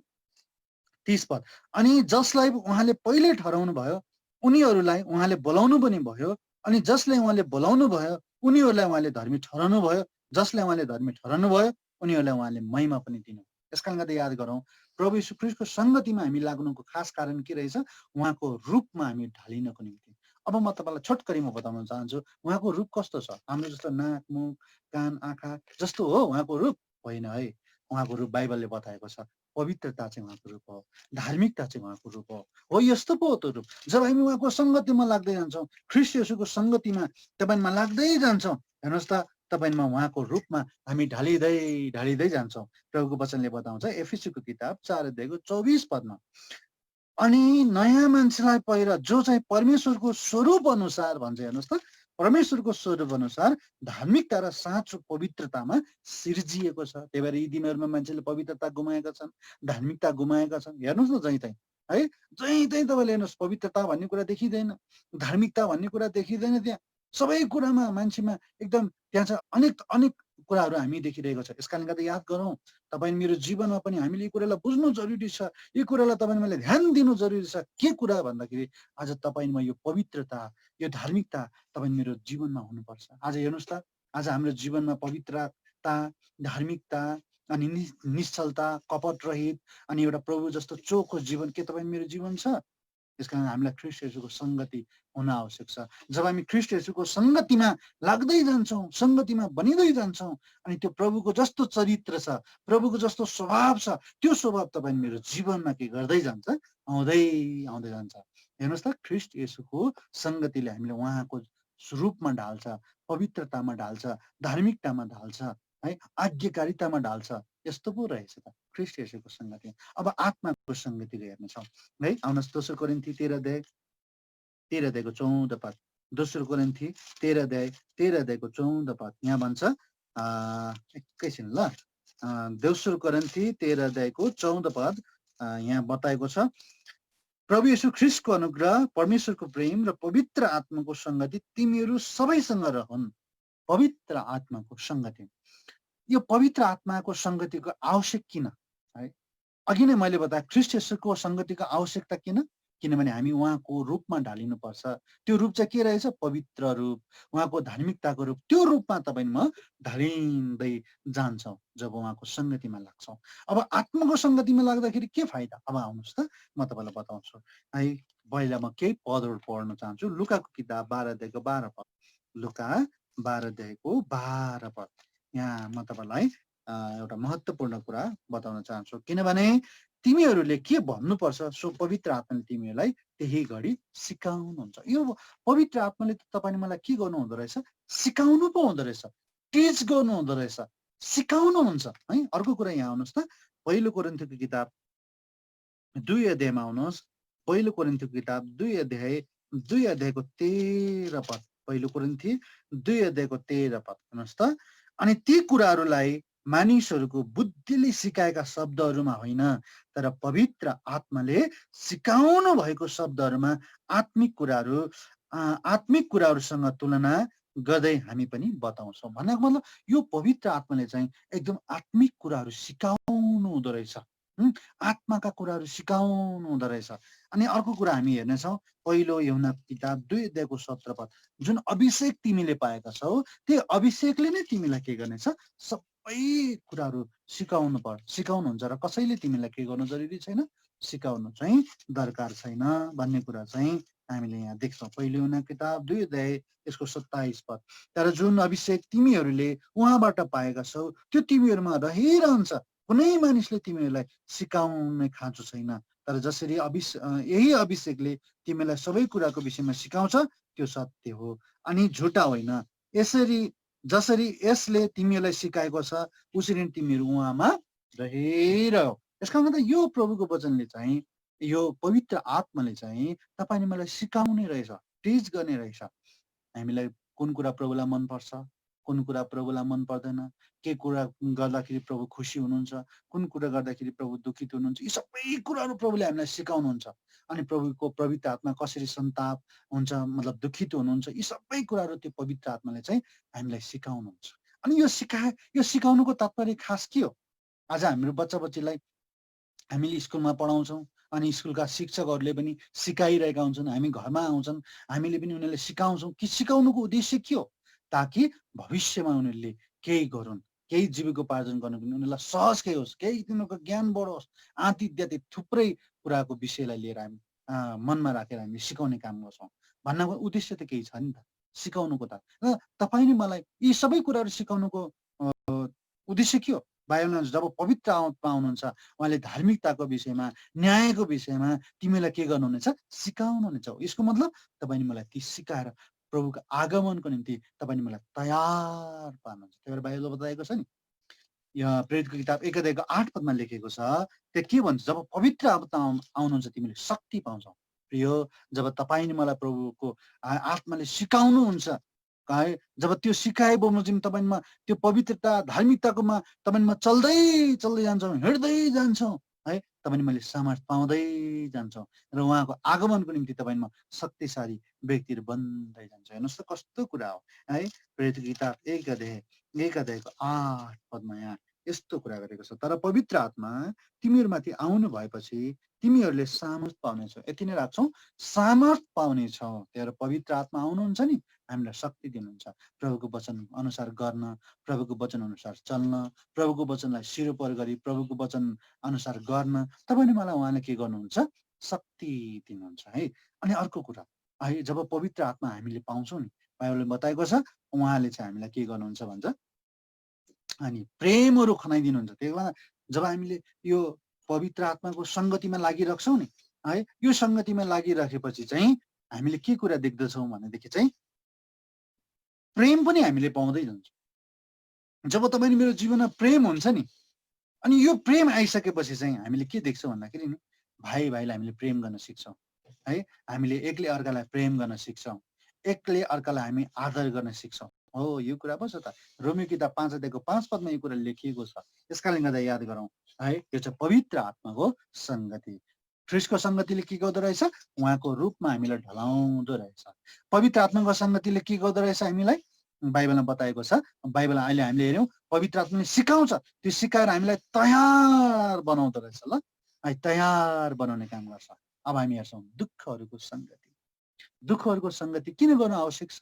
30 पद, अनि जसलाई उहाँले पहिले ठहराउनु भयो उनीहरूलाई उहाँले बोलाउनु पनि भयो, अनि जसले उहाँले बोलाउनु भयो उनीहरूलाई उहाँले धर्मी ठहराउनु भयो, जसले उहाँले धर्मी ठहराउनु भयो उनीहरूलाई उहाँले महिमा पनि दिनु। यसकारण गर्दा याद गरौँ, प्रभु यीशु ख्रीष्टको सङ्गतिमा हामी लाग्नुको खास कारण के रहेछ, उहाँको रूपमा हामी ढालिनको निम्ति। अब म तपाईँलाई छोटकरीमा बताउन चाहन्छु उहाँको रूप कस्तो छ। हाम्रो जस्तो नाक, मुख, कान, आँखा जस्तो हो उहाँको रूप? होइन है। उहाँको रूप बाइबलले बताएको छ। पवित्रता चाहिँ उहाँको रूप हो, धार्मिकता चाहिँ उहाँको रूप हो। यस्तो पो हो त्यो रूप। जब हामी उहाँको सङ्गतिमा लाग्दै जान्छौँ, ख्रीष्ट येशूको सङ्गतिमा तपाईँमा लाग्दै जान्छौँ, हेर्नुहोस् त, तपाईँमा उहाँको रूपमा हामी ढालिँदै जान्छौँ। प्रभुको वचनले बताउँछ एफिसीको किताब 4:24 पदमा, अनि नयाँ मान्छेलाई पहिर जो चाहिँ परमेश्वरको स्वरूप अनुसार भन्छ। हेर्नुहोस् त, परमेश्वरको स्वरूप अनुसार धार्मिकता र साँचो पवित्रतामा सिर्जिएको छ। त्यही भएर यी दिनहरूमा मान्छेले पवित्रता गुमाएका छन्, धार्मिकता गुमाएका छन्। हेर्नुहोस् न जहीँ तहीँ है, जहीँ तहीँ तपाईँले हेर्नुहोस्, पवित्रता भन्ने कुरा देखिँदैन, धार्मिकता भन्ने कुरा देखिँदैन। त्यहाँ सबै कुरामा मान्छेमा एकदम त्यहाँ चाहिँ अनेक कुराहरू हामी देखिरहेको छ। यस कारणले गर्दा याद गरौँ, तपाईँ मेरो जीवनमा पनि हामीले यो कुरालाई बुझ्नु जरुरी छ। यो कुरालाई तपाईँले मैले ध्यान दिनु जरुरी छ। के कुरा भन्दाखेरि आज तपाईँमा यो पवित्रता, यो धार्मिकता तपाईँ मेरो जीवनमा हुनुपर्छ। आज हेर्नुहोस् त, आज हाम्रो जीवनमा पवित्रता, धार्मिकता अनि निश्चलता, कपट रहित अनि एउटा प्रभु जस्तो चोखो जीवन के तपाईँ मेरो जीवन छ? त्यस कारण हामीलाई ख्रीष्ट येशूको सङ्गति हुन आवश्यक छ। जब हामी ख्रीष्ट येशूको सङ्गतिमा लाग्दै जान्छौँ, सङ्गतिमा बनिँदै जान्छौँ, अनि त्यो प्रभुको जस्तो चरित्र छ, प्रभुको जस्तो स्वभाव छ, त्यो स्वभाव तपाईँ मेरो जीवनमा के गर्दै जान्छ, आउँदै जान्छ। हेर्नुहोस् त, ख्रीष्ट येशूको सङ्गतिले हामीले उहाँको रूपमा ढाल्छ, पवित्रतामा ढाल्छ, धार्मिकतामा ढाल्छ है, आज्ञाकारितामा ढाल्छ। यस्तो पो रहेछ त ख्रीष्ट येशूको सङ्गति। अब आत्माको सङ्गतिको हेर्नेछौँ है। आउनुहोस् दोस्रो कोरिन्थी 13:13 14 पद। दोस्रो कोरिन्थी 13:13 14 पद यहाँ भन्छ, एकैछिन ल, दोस्रो कोरिन्थी 13:14 पद यहाँ बताएको छ, प्रभु येशू ख्रीष्टको अनुग्रह, परमेश्वरको प्रेम र पवित्र आत्माको सङ्गति तिमीहरू सबैसँग रहन्। पवित्र आत्माको सङ्गति, यो पवित्र आत्माको सङ्गतिको आवश्यक किन है? अघि नै मैले बताएँ ख्रीष्ट येशूको सङ्गतिको आवश्यकता किन? किनभने हामी उहाँको रूपमा ढालिनुपर्छ। त्यो रूप चाहिँ के रहेछ? पवित्र रूप, उहाँको धार्मिकताको रूप। त्यो रूपमा तपाईँ म ढालिँदै जान्छौँ जब उहाँको सङ्गतिमा लाग्छौँ। अब आत्माको सङ्गतिमा लाग्दाखेरि के फाइदा? अब आउनुहोस् त, म तपाईँलाई बताउँछु है। पहिला म केही पदहरू पढ्न चाहन्छु। लुकाको किताब 12:12 पद। लुका 12 अध्यायको 12 पद। यहाँ म तपाईँलाई एउटा महत्त्वपूर्ण कुरा बताउन चाहन्छु, किनभने तिमीहरूले के भन्नुपर्छ सो पवित्र आत्माले तिमीहरूलाई त्यही घडी सिकाउनुहुन्छ। यो पवित्र आत्माले तपाईँले मलाई के गर्नु हुँदो रहेछ, सिकाउनु पो हुँदो रहेछ, टिच गर्नु हुँदो रहेछ, सिकाउनुहुन्छ है। अर्को कुरा यहाँ आउनुहोस् त, पहिलो कोरिन्थीको किताब 2 अध्यायमा आउनुहोस्। पहिलो कोरिन्थीको किताब 2 अध्यायको 13 पद। पहिलो कोरिन्थी 2 अध्यायको 13 पद हेर्नुहोस् त। अनि ती कुराहरूलाई मानिसहरूको बुद्धिले सिकाएका शब्दहरूमा होइन, तर पवित्र आत्माले सिकाउनु भएको शब्दहरूमा आत्मिक कुराहरूसँग तुलना गर्दै हामी पनि बताउँछौँ। भन्नको मतलब यो पवित्र आत्माले चाहिँ एकदम आत्मिक कुराहरू सिकाउनु हुँदो रहेछ, आत्माका कुराहरू सिकाउनु हुँदो रहेछ। अनि अर्को कुरा हामी हेर्नेछौँ, पहिलो यूहन्नाको किताब 2 अध्यायको 17 पद। जुन अभिषेक तिमीले पाएका छौ त्यो अभिषेकले नै तिमीलाई के गर्नेछ, सबै कुराहरू सिकाउनुहुन्छ। र कसैले तिमीलाई के गर्नु जरुरी छैन, सिकाउनु चाहिँ दरकार छैन भन्ने कुरा चाहिँ हामीले यहाँ देख्छौँ। पहिलो यूहन्नाको किताब 2 अध्याय यसको 27 पद। तर जुन अभिषेक तिमीहरूले उहाँबाट पाएका छौ त्यो तिमीहरूमा रहिरहन्छ। कुनै मानिसले तिमीहरूलाई सिकाउने खाँचो छैन, तर जसरी यही अभिषेकले तिमीलाई सबै कुराको विषयमा सिकाउँछ त्यो सत्य हो अनि झुटा होइन। जसरी यसले तिमीहरूलाई सिकाएको छ उसरी तिमीहरू उहाँमा रहिरह्यो। यसका मतलब यो प्रभुको वचनले चाहिँ, यो पवित्र आत्माले चाहिँ तपाईँ मलाई सिकाउने रहेछ, टिच गर्ने रहेछ। हामीलाई कुन कुरा प्रभुलाई मनपर्छ, कुन कुरा प्रभुलाई मन पर्दैन, के कुरा गर्दाखेरि प्रभु खुसी हुनुहुन्छ, कुन कुरा गर्दाखेरि प्रभु दुखित हुनुहुन्छ, यी सबै कुराहरू प्रभुले हामीलाई सिकाउनुहुन्छ। अनि प्रभुको पवित्र आत्मा कसरी सन्ताप हुन्छ, मतलब दुखित हुनुहुन्छ, यी सबै कुराहरू त्यो पवित्र आत्माले चाहिँ हामीलाई सिकाउनुहुन्छ। अनि यो सिकाउनुको तात्पर्य खास के हो? आज हाम्रो बच्चा-बच्चीलाई हामीले स्कुलमा पढाउँछौँ अनि स्कुलका शिक्षकहरूले पनि सिकाइरहेका हुन्छन्, हामी घरमा आउँछन्, हामीले पनि उनीहरूलाई सिकाउँछौँ। कि सिकाउनुको उद्देश्य के हो? ताकि भविष्यमा उनीहरूले केही गरून्, केही जीविकोपार्जन गर्नु पनि उनीहरूलाई सहज केही होस्, केही तिनीहरूको ज्ञान बढोस्, आदि इत्यादि थुप्रै कुराको विषयलाई लिएर हामी मनमा राखेर हामीले सिकाउने काम गर्छौँ। भन्नको उद्देश्य त केही छ नि त, सिकाउनुको त। र तपाईँले मलाई यी सबै कुराहरू सिकाउनुको उद्देश्य के हो? बाइबलमा जब पवित्र आत्मा आउनुहुन्छ उहाँले धार्मिकताको विषयमा, न्यायको विषयमा तिमीलाई के गर्नुहुनेछ, सिकाउनुहुनेछ। यसको मतलब तपाईँले मलाई ती सिकाएर प्रभुको आगमनको निम्ति तपाईँले मलाई तयार पार्नुहुन्छ। त्यही भएर बाइबलमा बताएको छ नि, यहाँ प्रेरितको किताब 1 अध्यायको 8 पदमा लेखेको छ, त्यो के भन्छ, जब पवित्र आत्मा आउनुहुन्छ तिमीले शक्ति पाउँछौ। प्रिय, जब तपाईँले मलाई प्रभुको आत्माले सिकाउनुहुन्छ है, जब त्यो सिकाए बमोजिम तपाईँमा त्यो पवित्रता धार्मिकताकोमा तपाईँमा चल्दै जान्छौँ, हिँड्दै जान्छौँ है, तपाईँले मैले सामर्थ पाउँदै जान्छौँ र उहाँको आगमनको निम्ति तपाईँमा शक्तिशाली व्यक्तिहरू बन्दै जान्छ। हेर्नुहोस् त कस्तो कुरा हो है। प्रेरितको किताब 1 अध्यायको 8 पदमा यहाँ यस्तो कुरा गरेको छ, तर पवित्र आत्मा तिमीहरूमाथि आउनु भएपछि तिमीहरूले सामर्थ पाउनेछौ। यति नै राख्छौ, सामर्थ पाउनेछौ। त्यही पवित्र आत्मा आउनुहुन्छ नि, हामीलाई शक्ति दिनुहुन्छ प्रभुको वचन अनुसार गर्न, प्रभुको वचन अनुसार चल्न, प्रभुको वचनलाई सिरोपर गरी प्रभुको वचन अनुसार गर्न तपाईँले मलाई उहाँले के गर्नुहुन्छ, शक्ति दिनुहुन्छ है। अनि अर्को कुरा है, जब पवित्र आत्मा हामीले पाउँछौँ नि, बाइबलले बताएको छ उहाँले चाहिँ हामीलाई के गर्नुहुन्छ भन्छ, अनि प्रेमहरू खनाइदिनुहुन्छ। त्यही भएर जब हामीले यो पवित्र आत्माको सङ्गतिमा लागिरहेछौँ नि है, यो सङ्गतिमा लागिराखेपछि चाहिँ हामीले के कुरा देख्दछौँ भनेदेखि चाहिँ प्रेम पनि हामीले पाउँदै जान्छौँ। जब तपाईँले मेरो जीवनमा प्रेम हुन्छ नि, अनि यो प्रेम आइसकेपछि चाहिँ हामीले के देख्छौँ भन्दाखेरि नि, भाइ भाइलाई हामीले प्रेम गर्न सिक्छौँ है, हामीले एकले अर्कालाई प्रेम गर्न सिक्छौँ, एकले अर्कालाई हामी आदर गर्न सिक्छौँ। हो, यो कुरा पो छ त। रोमियो किताब 5 अध्यायको 5 पदमा यो कुरा लेखिएको छ। यसकारणले गर्दा याद गरौँ है, यो चाहिँ पवित्र आत्माको सङ्गति। ख्रिस्टको सङ्गतिले के गर्दो रहेछ, उहाँको रूपमा हामीलाई ढलाउँदो रहेछ। पवित्र आत्माको सङ्गतिले के गर्दो रहेछ हामीलाई, बाइबलमा बताएको छ। बाइबल अहिले हामीले हेऱ्यौँ, पवित्र आत्माले सिकाउँछ, त्यो सिकाएर हामीलाई तयार बनाउँदो रहेछ। ल है, तयार बनाउने काम गर्छ। अब हामी हेर्छौँ दुःखहरूको सङ्गति। दुःखहरूको सङ्गति किन गर्न आवश्यक छ,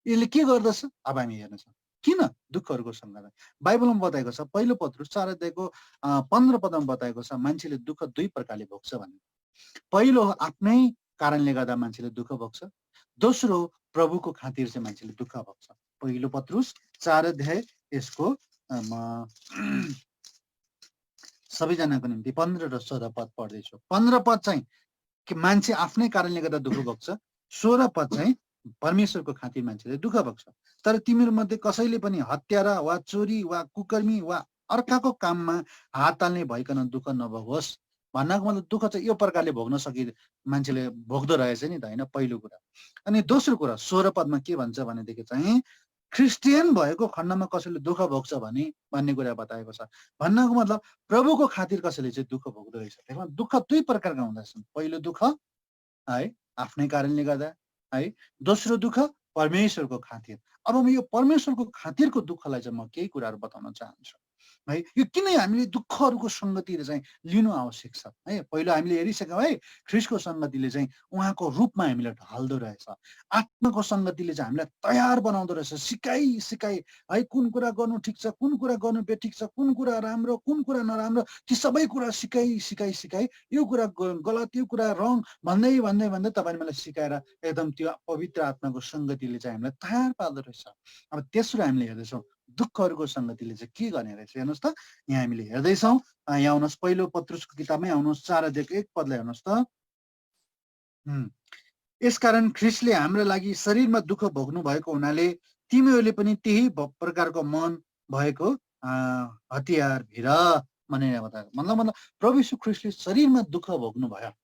यसले के गर्दछ, अब हामी हेर्नेछौँ किन दुःखहरूको सङ्गति। बाइबलमा बताएको छ, पहिलो पत्रुस 4 अध्यायको 15 पदमा बताएको छ, मान्छेले दुःख 2 प्रकारले भोग्छ भन्ने। पहिलो आफ्नै कारणले गर्दा मान्छेले दुःख भोग्छ, दोस्रो प्रभुको खातिर चाहिँ मान्छेले दुःख भोग्छ। पहिलो पत्रुस 4 अध्याय यसको म सबैजनाको निम्ति 15 र 16 पद पढ्दैछु। 15 पद चाहिँ कि मान्छे आफ्नै कारणले गर्दा दुःख भोग्छ, 16 पद चाहिँ परमेश्वरको खातिर मान्छेले दुःख भोग्छ। तर तिमीहरू मध्ये कसैले पनि हत्यारा वा चोरी वा कुकर्मी वा अर्काको काममा हात हाल्ने भइकन दुःख नभोगोस्। भन्नको मतलब दुःख चाहिँ यो प्रकारले भोग्न मान्छेले भोग्दो रहेछ नि त होइन, पहिलो कुरा। अनि दोस्रो कुरा 16 पदमा के भन्छ भनेदेखि चाहिँ क्रिस्चियन भएको खण्डमा कसैले दुःख भोग्छ भने भन्ने कुरा बताएको छ। भन्नको मतलब प्रभुको खातिर कसैले चाहिँ दुःख भोग्दो रहेछ। त्यसमा दुःख दुई प्रकारका हुँदछन्। पहिलो दुःख है आफ्नै कारणले गर्दा है, दोस्रो दुःख परमेश्वरको खातिर। अब म यो परमेश्वरको खातिरको दुःखलाई चाहिँ म केही कुराहरू बताउन चाहन्छु है। यो किन हामीले दुःखहरूको सङ्गतिले चाहिँ लिनु आवश्यक छ है। पहिलो हामीले हेरिसक्यौँ है, ख्रिस्टको सङ्गतिले चाहिँ उहाँको रूपमा हामीलाई ढाल्दो रहेछ। आत्माको सङ्गतिले चाहिँ हामीलाई तयार बनाउँदो रहेछ, सिकाइ है, कुन कुरा गर्नु ठिक छ, कुन कुरा गर्नु बेठिक छ, कुन कुरा राम्रो, कुन कुरा नराम्रो, ती सबै कुरा सिकाइ यो कुरा गलत, यो कुरा रङ भन्दै तपाईँले मलाई सिकाएर एकदम त्यो पवित्र आत्माको सङ्गतिले चाहिँ हामीलाई तयार पार्दो रहेछ। अब तेस्रो हामीले हेर्दैछौँ दुःखहरूको सङ्गतिले चाहिँ के गर्ने रहेछ। हेर्नुहोस् त, यहाँ हामीले हेर्दैछौँ, यहाँ आउनुहोस् पहिलो पत्रुसको किताबमै आउनुहोस् 4 अध्यायको 1 पदलाई हेर्नुहोस् त। यसकारण ख्रिस्टले हाम्रो लागि शरीरमा दुःख भोग्नु भएको हुनाले तिमीहरूले पनि त्यही प्रकारको मन भएको हतियार भिर भनेर बताएको। मतलब प्रभु यीशु ख्रिस्टले शरीरमा दुःख भोग्नु भयो।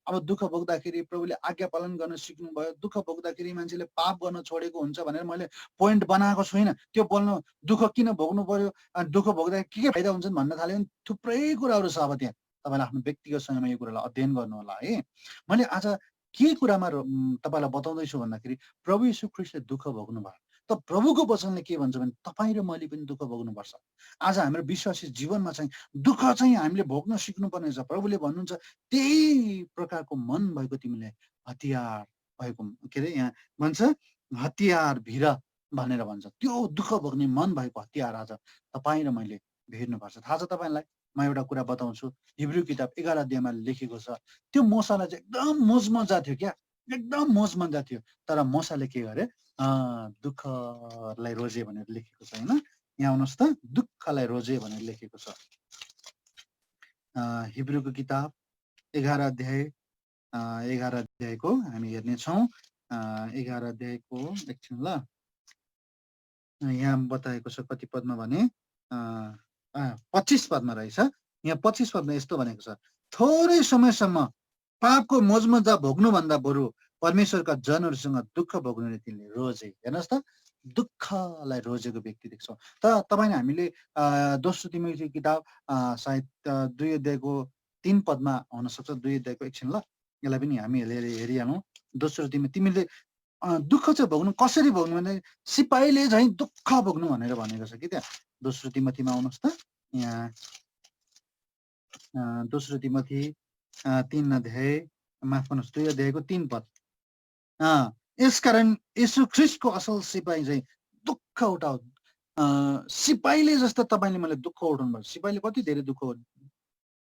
अब दुःख भोग्दाखेरि प्रभुले आज्ञा पालन गर्न सिक्नुभयो। दुःख भोग्दाखेरि मान्छेले पाप गर्न छोडेको हुन्छ भनेर मैले पोइन्ट बनाएको छुइनँ। त्यो बोल्नु दुःख किन भोग्नु पर्यो, दुःख भोग्दा के फाइदा हुन्छन् भन्न थाल्यो भने थुप्रै कुराहरू छ। अब त्यहाँ तपाईँले आफ्नो व्यक्तिगत समयमा यो कुरालाई अध्ययन गर्नु होला है। मैले आज के कुरामा तपाईँलाई बताउँदैछु भन्दाखेरि प्रभु यीशु ख्रिस्टले दुःख भोग्नु भयो। त प्रभुको वचनले के भन्छ भने तपाईँ र मैले पनि दुःख भोग्नुपर्छ। आज हाम्रो विश्वासी जीवनमा चाहिँ दुःख चाहिँ हामीले भोग्न सिक्नुपर्ने छ। प्रभुले भन्नुहुन्छ त्यही प्रकारको मन भएको तिमीले हतियार भएको, के अरे यहाँ भन्छ हतियार भिर भनेर भन्छ। त्यो दुःख भोग्ने मन भएको हतियार आज तपाईँ र मैले भिर्नुपर्छ। थाहा छ तपाईँलाई, म एउटा कुरा बताउँछु। हिब्रू किताब 11 अध्यायमा लेखेको छ, त्यो मोसालाई चाहिँ एकदम मोजमजा थियो क्या, एकदम मोजमजा थियो। तर मोसाले के गरे, दुःखलाई रोजे भनेर लेखेको छ होइन। यहाँ आउनुहोस् त, दुःखलाई रोजे भनेर लेखेको छ। हिब्रूको किताब 11 अध्यायको हामी हेर्नेछौँ। 11 अध्यायको एकछिन ल, यहाँ बताएको छ कति पदमा भने 25 पदमा रहेछ। यहाँ 25 पदमा यस्तो भनेको छ, थोरै समयसम्म पापको मोजमजा भोग्नुभन्दा बरु परमेश्वरका जनहरूसँग दुःख भोग्नुले तिनले रोजे। हेर्नुहोस् त, दुःखलाई रोजेको व्यक्ति देख्छौँ। त तपाईँले हामीले दोस्रो तिमोथी किताब सायद 2 अध्यायको 3 पदमा हुन सक्छ। 2 अध्यायको एकछिन ल, यसलाई पनि हामी हेरिहालौँ। दोस्रो तिमीले दुःख चाहिँ भोग्नु कसरी भोग्नु भने सिपाहीले चाहिँ दुःख भोग्नु भनेर भनेको छ कि त्यहाँ। दोस्रो तिमोथीमा आउनुहोस् त, यहाँ दोस्रो तिमोथी 3 अध्याय, माफ गर्नुहोस् 2 अध्यायको 3 पद। यसकारण यीशु ख्रिस्टको असल सिपाही चाहिँ दुःख उठाउ। सिपाहीले जस्तो तपाईँले मैले दुःख उठाउनुपर्छ। सिपाहीले कति धेरै दुःख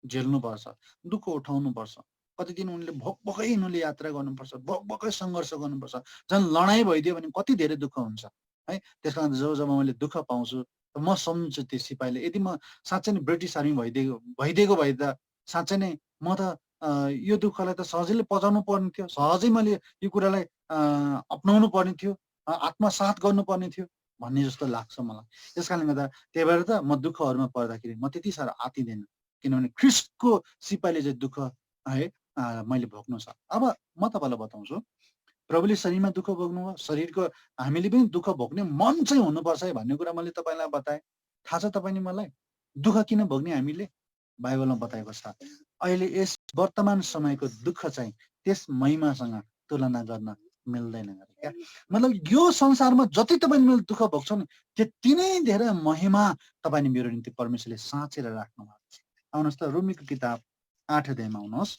झेल्नुपर्छ, दुःख उठाउनुपर्छ। कति दिन उनले भोकभोकै उनले यात्रा गर्नुपर्छ, भोकभोकै सङ्घर्ष गर्नुपर्छ। झन् लडाइँ भइदियो भने कति धेरै दुःख हुन्छ है। त्यस कारण जब मैले दुःख पाउँछु म सम्झन्छु त्यो सिपाहीले। यदि म साँच्चै नै ब्रिटिस आर्मी भइदिएको भए त साँच्चै नै म त यो दुःखलाई त सजिलै पचाउनु पर्ने थियो, सहजै मैले यो कुरालाई अपनाउनु पर्ने थियो, आत्मसात गर्नुपर्ने थियो भन्ने जस्तो लाग्छ मलाई। त्यस कारणले गर्दा त्यही भएर त म दुःखहरूमा पर्दाखेरि म त्यति साह्रो आतिदिनँ, किनभने ख्रिस्टको सिपाहीले चाहिँ दुःख है मैले भोग्नु छ। अब म तपाईँलाई बताउँछु, प्रभुले शरीरमा दुःख भोग्नु हो, शरीरको हामीले पनि दुःख भोग्ने मन चाहिँ हुनुपर्छ है भन्ने कुरा मैले तपाईँलाई बताएँ। थाहा छ तपाईँले मलाई दुःख किन भोग्ने हामीले? बाइबलमा बताएको छ, अहिले यस वर्तमान समयको दुःख चाहिँ त्यस महिमासँग तुलना गर्न मिल्दैन अरे क्या। मतलब यो संसारमा जति तपाईँले मैले दुःख भोग्छौँ नि त्यति नै धेरै महिमा तपाईँले मेरो निम्ति परमेश्वरले साँचेर राख्नु भएको छ। आउनुहोस् त, रोमीको किताब 8 अध्यायमा आउनुहोस्।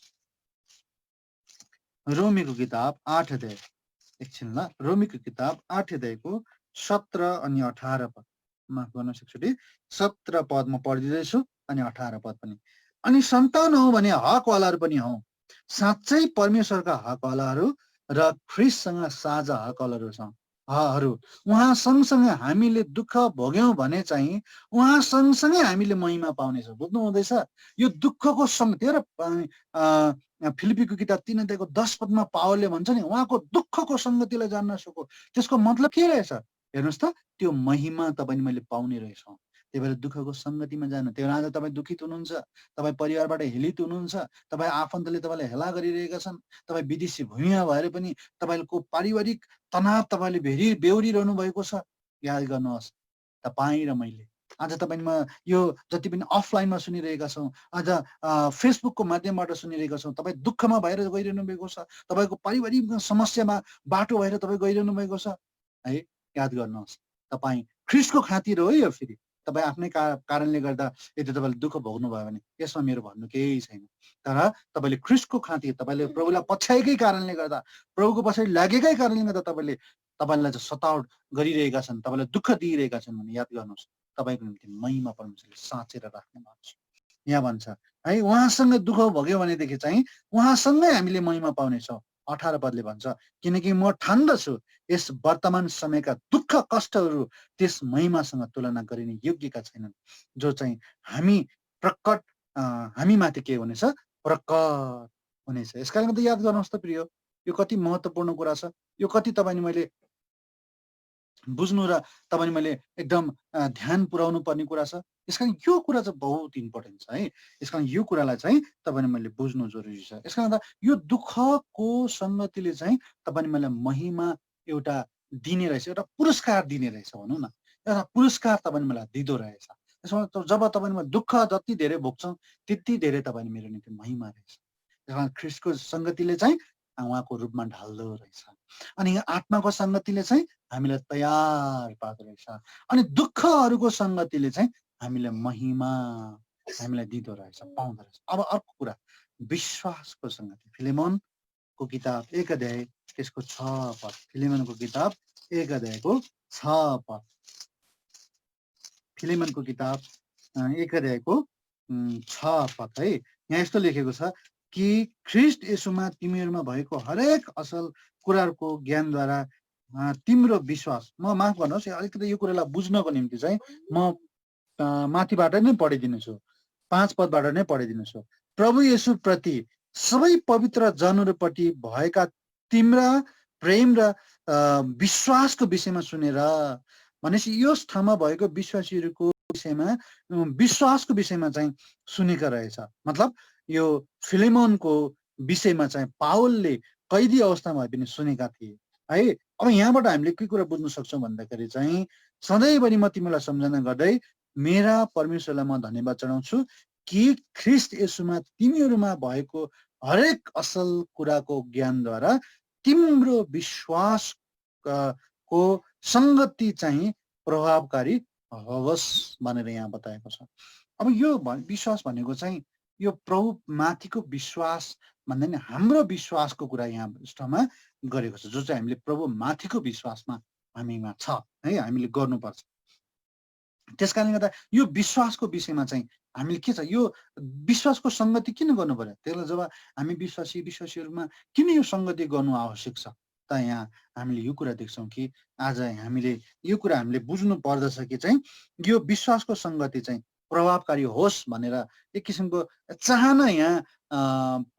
रोमीको किताब 8 अध्याय, एकछिन ल, रोमीको किताब 8 अध्यायको 17 अनि 18 पद, माफ गर्नुहोस् एकचोटि 17 पद म पढिदिँदैछु अनि 18 पद पनि। अनि सन्तान हौ भने हकवालाहरू पनि हौ, साँच्चै परमेश्वरका हकवालाहरू र ख्रिस्टसँग साझा हकवालाहरू छौँ। हरू उहाँ सँगसँगै हामीले दुःख भोग्यौँ भने चाहिँ उहाँ सँगसँगै हामीले महिमा पाउनेछौँ। बुझ्नु हुँदैछ? यो दुःखको सँग त्यही भएर फिलिप्पीको किताब 3 अध्यायको 10 पदमा पावलले भन्छ नि उहाँको दुःखको सङ्गतिलाई जान्न सको। त्यसको मतलब के रहेछ? हेर्नुहोस् त त्यो महिमा तपाईँले मैले पाउने रहेछौँ। त्यही भएर दुःखको सङ्गतिमा जानु। त्यही भएर आज तपाईँ दुःखित हुनुहुन्छ, तपाईँ परिवारबाट हेलित हुनुहुन्छ, तपाईँ आफन्तले तपाईँलाई हेला गरिरहेका छन्, तपाईँ विदेशी भूमिमा भएर पनि तपाईँको पारिवारिक तनाव तपाईँले बेहोरिरहनु भएको छ। याद गर्नुहोस् तपाईँ र मैले आज तपाईँमा यो जति पनि अफलाइनमा सुनिरहेका छौँ, आज फेसबुकको माध्यमबाट सुनिरहेका छौँ, तपाईँ दुःखमा भएर गइरहनु भएको छ, तपाईँको पारिवारिक समस्यामा बाटो भएर तपाईँ गइरहनु भएको छ है। याद गर्नुहोस् तपाईँ ख्रिस्टको खातिर हो यो फेरि तपाईँ आफ्नै कारणले गर्दा यदि तपाईँले दुःख भोग्नु भयो भने यसमा मेरो भन्नु केही छैन। तर तपाईँले ख्रिस्टको खातिर तपाईँले प्रभुलाई पछ्याएकै कारणले गर्दा प्रभुको पछाडि लागेकै कारणले गर्दा तपाईँलाई चाहिँ सतावट गरिरहेका छन्, तपाईँलाई दुःख दिइरहेका छन् भने याद गर्नुहोस् तपाईँको निम्ति महिमा परमेश्वरले साँचेर राख्नु भएको छ। यहाँ भन्छ है उहाँसँग दुःख भोग्यो भनेदेखि चाहिँ उहाँसँगै हामीले महिमा पाउनेछौँ। 18 पदले भन्छ किनकि म ठान्दछु यस वर्तमान समयका दुःख कष्टहरू त्यस महिमासँग तुलना गरिने योग्यका छैनन् जो चाहिँ हामी माथि के हुनेछ प्रकट हुनेछ। यसकारण गर्दा याद गर्नुहोस् त प्रिय यो कति महत्त्वपूर्ण कुरा छ। यो कति तपाईँले मैले बुझ्नु र तपाईँले मैले एकदम ध्यान पुर्याउनु पर्ने कुरा छ। यस कारण यो कुरा चाहिँ बहुत इम्पोर्टेन्ट छ है। यस कारण यो कुरालाई चाहिँ तपाईँले मैले बुझ्नु जरुरी छ। यस कारण यो दुःखको सङ्गतिले चाहिँ तपाईँले मलाई महिमा एउटा दिने रहेछ, एउटा पुरस्कार दिने रहेछ भनौँ न, एउटा पुरस्कार तपाईँले मलाई दिँदो रहेछ। त्यसमा जब तपाईँले मैले दुःख जति धेरै भोग्छौँ त्यति धेरै तपाईँले मेरो निम्ति महिमा रहेछ। त्यस कारण ख्रिस्टको सङ्गतिले चाहिँ उहाँको रूपमा ढाल्दो रहेछ अनि आत्माको सङ्गतिले चाहिँ हामीलाई तयार पार्दो रहेछ अनि दुःखहरूको सङ्गतिले चाहिँ हामीलाई महिमा हामीलाई दिँदो रहेछ, पाउँदो रहेछ। अब अर्को कुरा विश्वासको सङ्गति फिलेमोनको किताब 1 अध्याय त्यसको 6 पद। फिलेमोनको किताब 1 अध्यायको 6 पद। फिलेमोनको किताब 1 अध्यायको 6 पद है। यहाँ यस्तो लेखेको छ कि ख्रिस्ट येशूमा तिमीहरूमा भएको हरेक असल कुराहरूको ज्ञानद्वारा तिम्रो विश्वास, म माफ गर्नुहोस् अलिकति यो कुरालाई बुझ्नको निम्ति चाहिँ म माथिबाट नै पढिदिनेछु, 5 पदबाट नै पढिदिनेछु। प्रभु येशू प्रति सबै पवित्र जनहरूपट्टि भएका तिम्रा प्रेम र विश्वासको विषयमा सुनेर भनेपछि यस ठाउँमा भएको विश्वासीहरूको विषयमा विश्वासको विषयमा चाहिँ सुनेको रहेछ। मतलब यो फिलेमोनको विषयमा चाहिँ पावलले कैदी अवस्थामा पनि सुनेका थिए है। अब यहाँबाट हामीले के कुरा बुझ्न सक्छौँ भन्दाखेरि चाहिँ सधैँभरि म तिमीलाई सम्झना गर्दै मेरा परमेश्वरलाई म धन्यवाद चढाउँछु कि ख्रिस्ट येशूमा तिमीहरूमा भएको हरेक असल कुराको ज्ञानद्वारा तिम्रो विश्वास को सङ्गति चाहिँ प्रभावकारी होस् भनेर यहाँ बताएको छ। अब यो विश्वास भनेको चाहिँ यो प्रभु माथिको विश्वास भन्दा नि हाम्रो विश्वासको कुरा यहाँ ठाउँमा गरेको छ, जो चाहिँ हामीले प्रभु माथिको विश्वासमा हामीमा छ है, हामीले गर्नुपर्छ। त्यस कारणले गर्दा यो विश्वासको विषयमा चाहिँ हामीले के छ, यो विश्वासको सङ्गति किन गर्नु पर्यो? त्यसलाई जब हामी विश्वासीहरूमा किन यो सङ्गति गर्नु आवश्यक छ त यहाँ हामीले यो कुरा देख्छौँ कि आज हामीले यो कुरा हामीले बुझ्नु पर्दछ कि चाहिँ यो विश्वासको सङ्गति चाहिँ प्रभावकारी होस् भनेर एक किसिमको चाहना यहाँ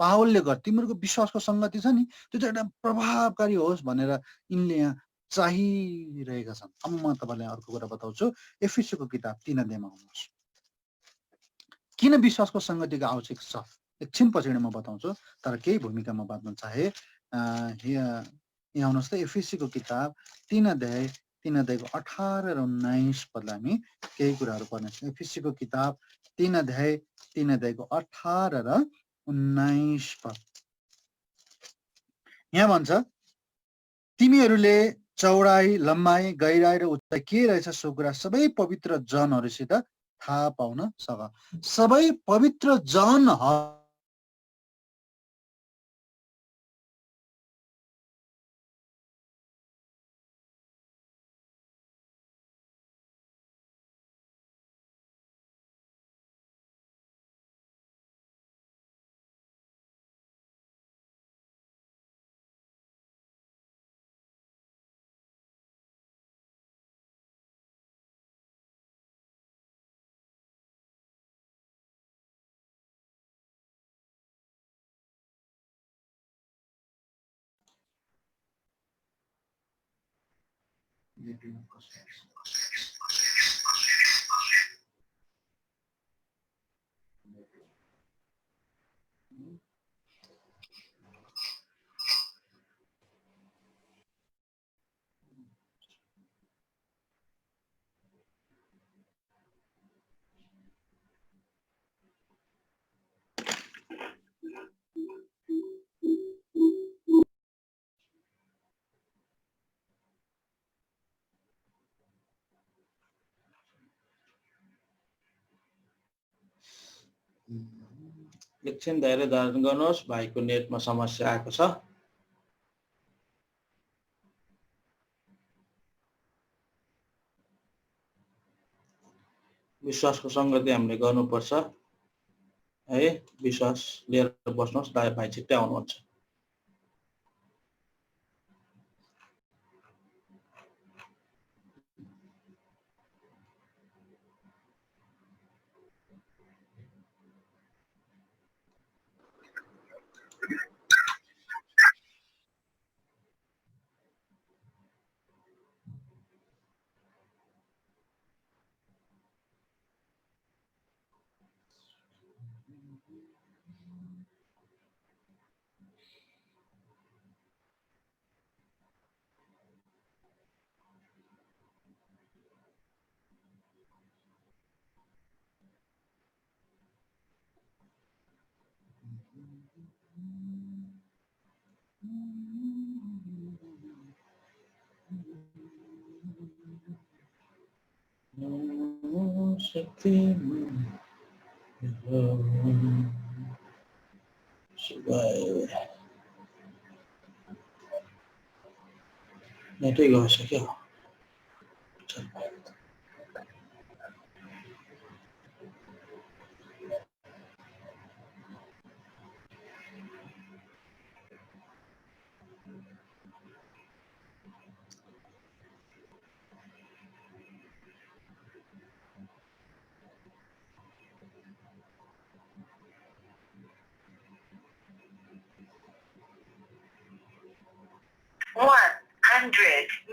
पावलले तिमीहरूको विश्वासको सङ्गति छ नि त्यो चाहिँ एउटा प्रभावकारी होस् भनेर यिनले यहाँ चाहिरहेका छन्। अब म तपाईँलाई अर्को कुरा बताउँछु। एफिसीको किताब 3 अध्यायमा आउनुहोस्। किन विश्वासको सङ्गतिको आवश्यक छ एकछिन पछाडि म बताउँछु, तर केही भूमिका म बाँध्न चाहे। यहाँ आउनुहोस् त एफिसीको किताब 3 अध्यायको 18 र 19 पदलाई हामी केही कुराहरू पढ्नेछौँ। एफिसीको किताब 3 अध्यायको 18 र 19 पद। यहाँ भन्छ तिमीहरूले चौडाई लम्बाई गहिराई र उचाइ के रहेछ सो कुरा सबै पवित्र जनहरूसित थाहा पाउन सक। सबै पवित्र जन नेटमा कसो छ? एकछिन धैर्य धारण गर्नुहोस्, भाइको नेटमा समस्या आएको छ। विश्वासको संगति हामीले गर्नुपर्छ है। विश्वास लिएर बस्नुहोस्, भाइ छिट्टै आउनुहुन्छ। नेटै गएछ क्या।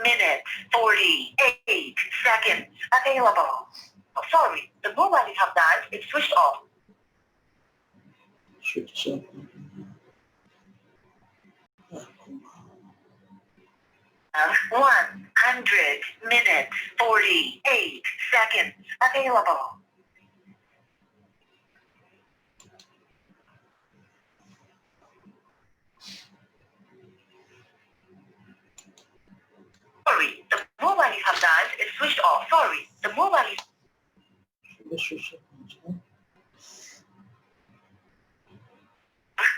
minutes 48 seconds available. Oh, sorry, the mobile you have dialed is switched off. Switch off. 100 minutes 48 seconds available. Sorry, the mobile you have dialed is switched off. Sorry, the mobile is...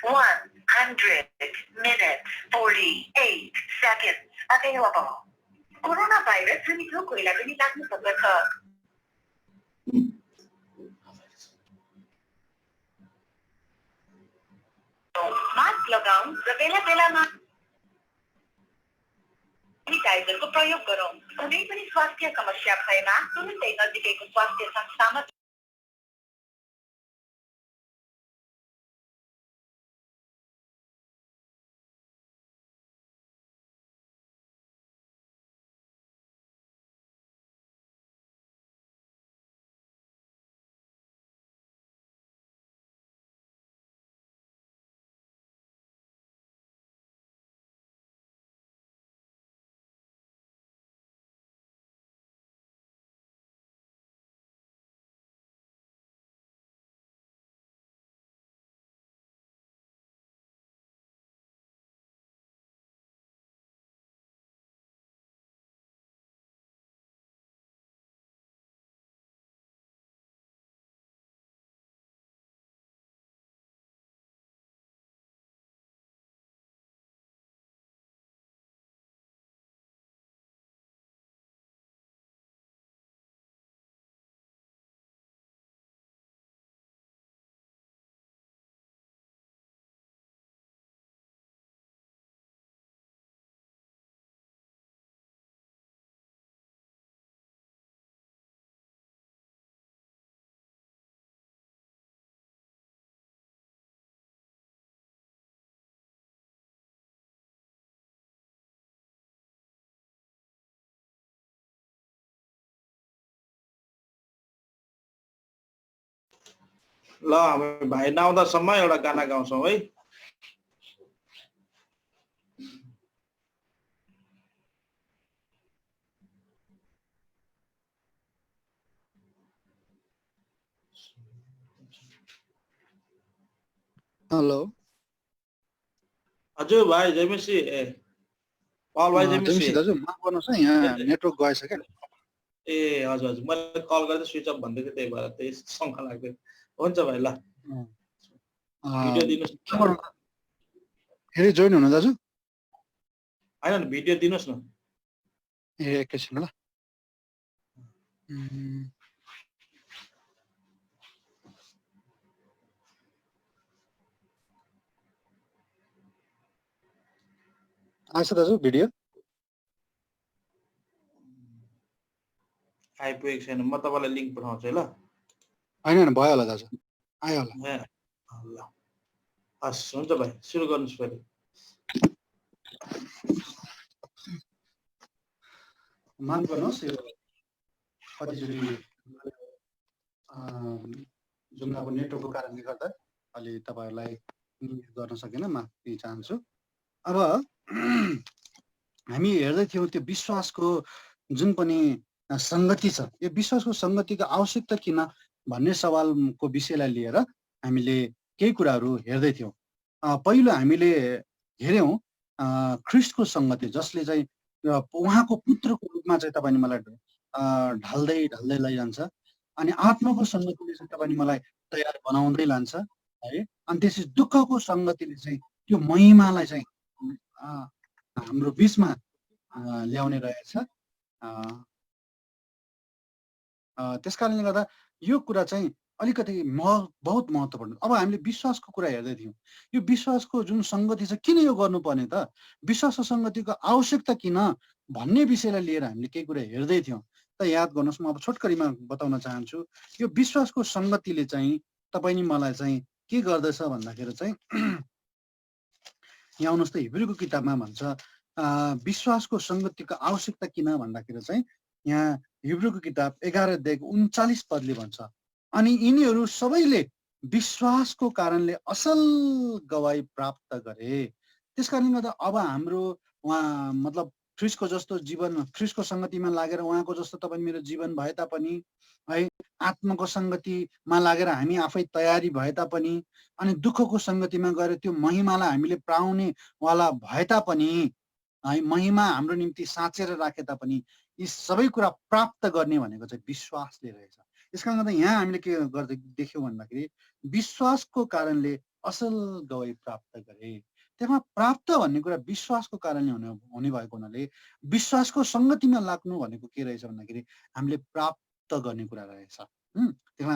100 minutes 48 seconds available. Coronavirus सुनिको कोहीलाई पनि लाग्न सक्दछ. Mask लगाउँ र बेला बेलामा सेनिटाइजरको प्रयोग गरौँ. कुनै पनि स्वास्थ्य समस्या भएमा तुरुन्तै नजिकैको स्वास्थ्य संस्थामा ल हामी भाइ नआउँदासम्म एउटा गाना गाउँछौँ है। हेलो हजुर भाइ जयमसी पल भाइ जयमसी दाजु माफ गर्नुहोस् है यहाँ नेटवर्क गएछ क्या। ए हजुर हजुर मैले कल गर्दै स्विच अफ भन्दै थिएँ, त्यही भएर त्यही शङ्का लाग्दै। हुन्छ भाइ ल भिडियो दिनुहोस् के गर्नु फेरि जोइन हुनु दाजु? होइन भिडियो दिनुहोस् न। ए एकैछिन ल। आएछ दाजु भिडियो? आइपुगेको छैन, म तपाईँलाई लिङ्क पठाउँछु है ल। होइन भयो होला दाजु, आयो होला। ल हस् हुन्छ भाइ सुरु गर्नुहोस् फेरि। माफ गर्नुहोस् यो कतिचोटि जुम्लाको नेटवर्कको कारणले गर्दा अलि तपाईँहरूलाई गर्न सकेन, माफी चाहन्छु। अब हामी हेर्दै थियौँ त्यो विश्वासको जुन पनि सङ्गति छ, यो विश्वासको सङ्गतिको आवश्यकता किन भन्ने सवालको विषयलाई लिएर हामीले केही कुराहरू हेर्दै थियौँ। पहिलो हामीले हेऱ्यौँ ख्रिस्टको सङ्गति, जसले चाहिँ उहाँको पुत्रको रूपमा चाहिँ तपाईँले मलाई ढल्दै ढल्दै लैजान्छ, अनि आत्माको सङ्गतिले चाहिँ तपाईँले मलाई तयार बनाउँदै लान्छ है। अनि त्यसपछि दुःखको सङ्गतिले चाहिँ त्यो महिमालाई चाहिँ हाम्रो बिचमा ल्याउने रहेछ। त्यस कारणले गर्दा यो कुरा चाहिँ अलिकति बहुत महत्त्वपूर्ण। अब हामीले विश्वासको कुरा हेर्दै थियौँ, यो विश्वासको जुन सङ्गति छ किन यो गर्नुपर्ने त, विश्वासको सङ्गतिको आवश्यकता किन भन्ने विषयलाई लिएर हामीले केही कुरा हेर्दै थियौँ। त याद गर्नुहोस्, म अब छोटकरीमा बताउन चाहन्छु। यो विश्वासको सङ्गतिले चाहिँ तपाईँ मलाई चाहिँ के गर्दछ भन्दाखेरि चाहिँ यहाँ आउनुहोस् त, हिब्रूको किताबमा भन्छ विश्वासको सङ्गतिको आवश्यकता किन भन्दाखेरि चाहिँ यहाँ हिब्रूको किताब 11:39 पदले भन्छ, अनि यिनीहरू सबैले विश्वासको कारणले असल गवाई प्राप्त गरे। त्यस कारणले गर्दा अब हाम्रो उहाँ मतलब ख्रिस्टको जस्तो जीवन, ख्रिस्टको सङ्गतिमा लागेर उहाँको जस्तो तपाईँ मेरो जीवन भए तापनि है, आत्माको सङ्गतिमा लागेर हामी आफै तयारी भए तापनि, अनि दुःखको सङ्गतिमा गएर त्यो महिमालाई हामीले पाउनेवाला भए तापनि है, महिमा हाम्रो निम्ति साँचेर राखे तापनि यी सबै कुरा प्राप्त गर्ने भनेको चाहिँ विश्वासले रहेछ। त्यस कारणले गर्दा यहाँ हामीले के गर्दै देख्यौँ भन्दाखेरि विश्वासको कारणले असल गवाई प्राप्त गरे। त्यसमा प्राप्त भन्ने कुरा विश्वासको कारणले हुने भएको हुनाले विश्वासको सङ्गतिमा लाग्नु भनेको के रहेछ भन्दाखेरि हामीले प्राप्त गर्ने कुरा रहेछ। त्यसमा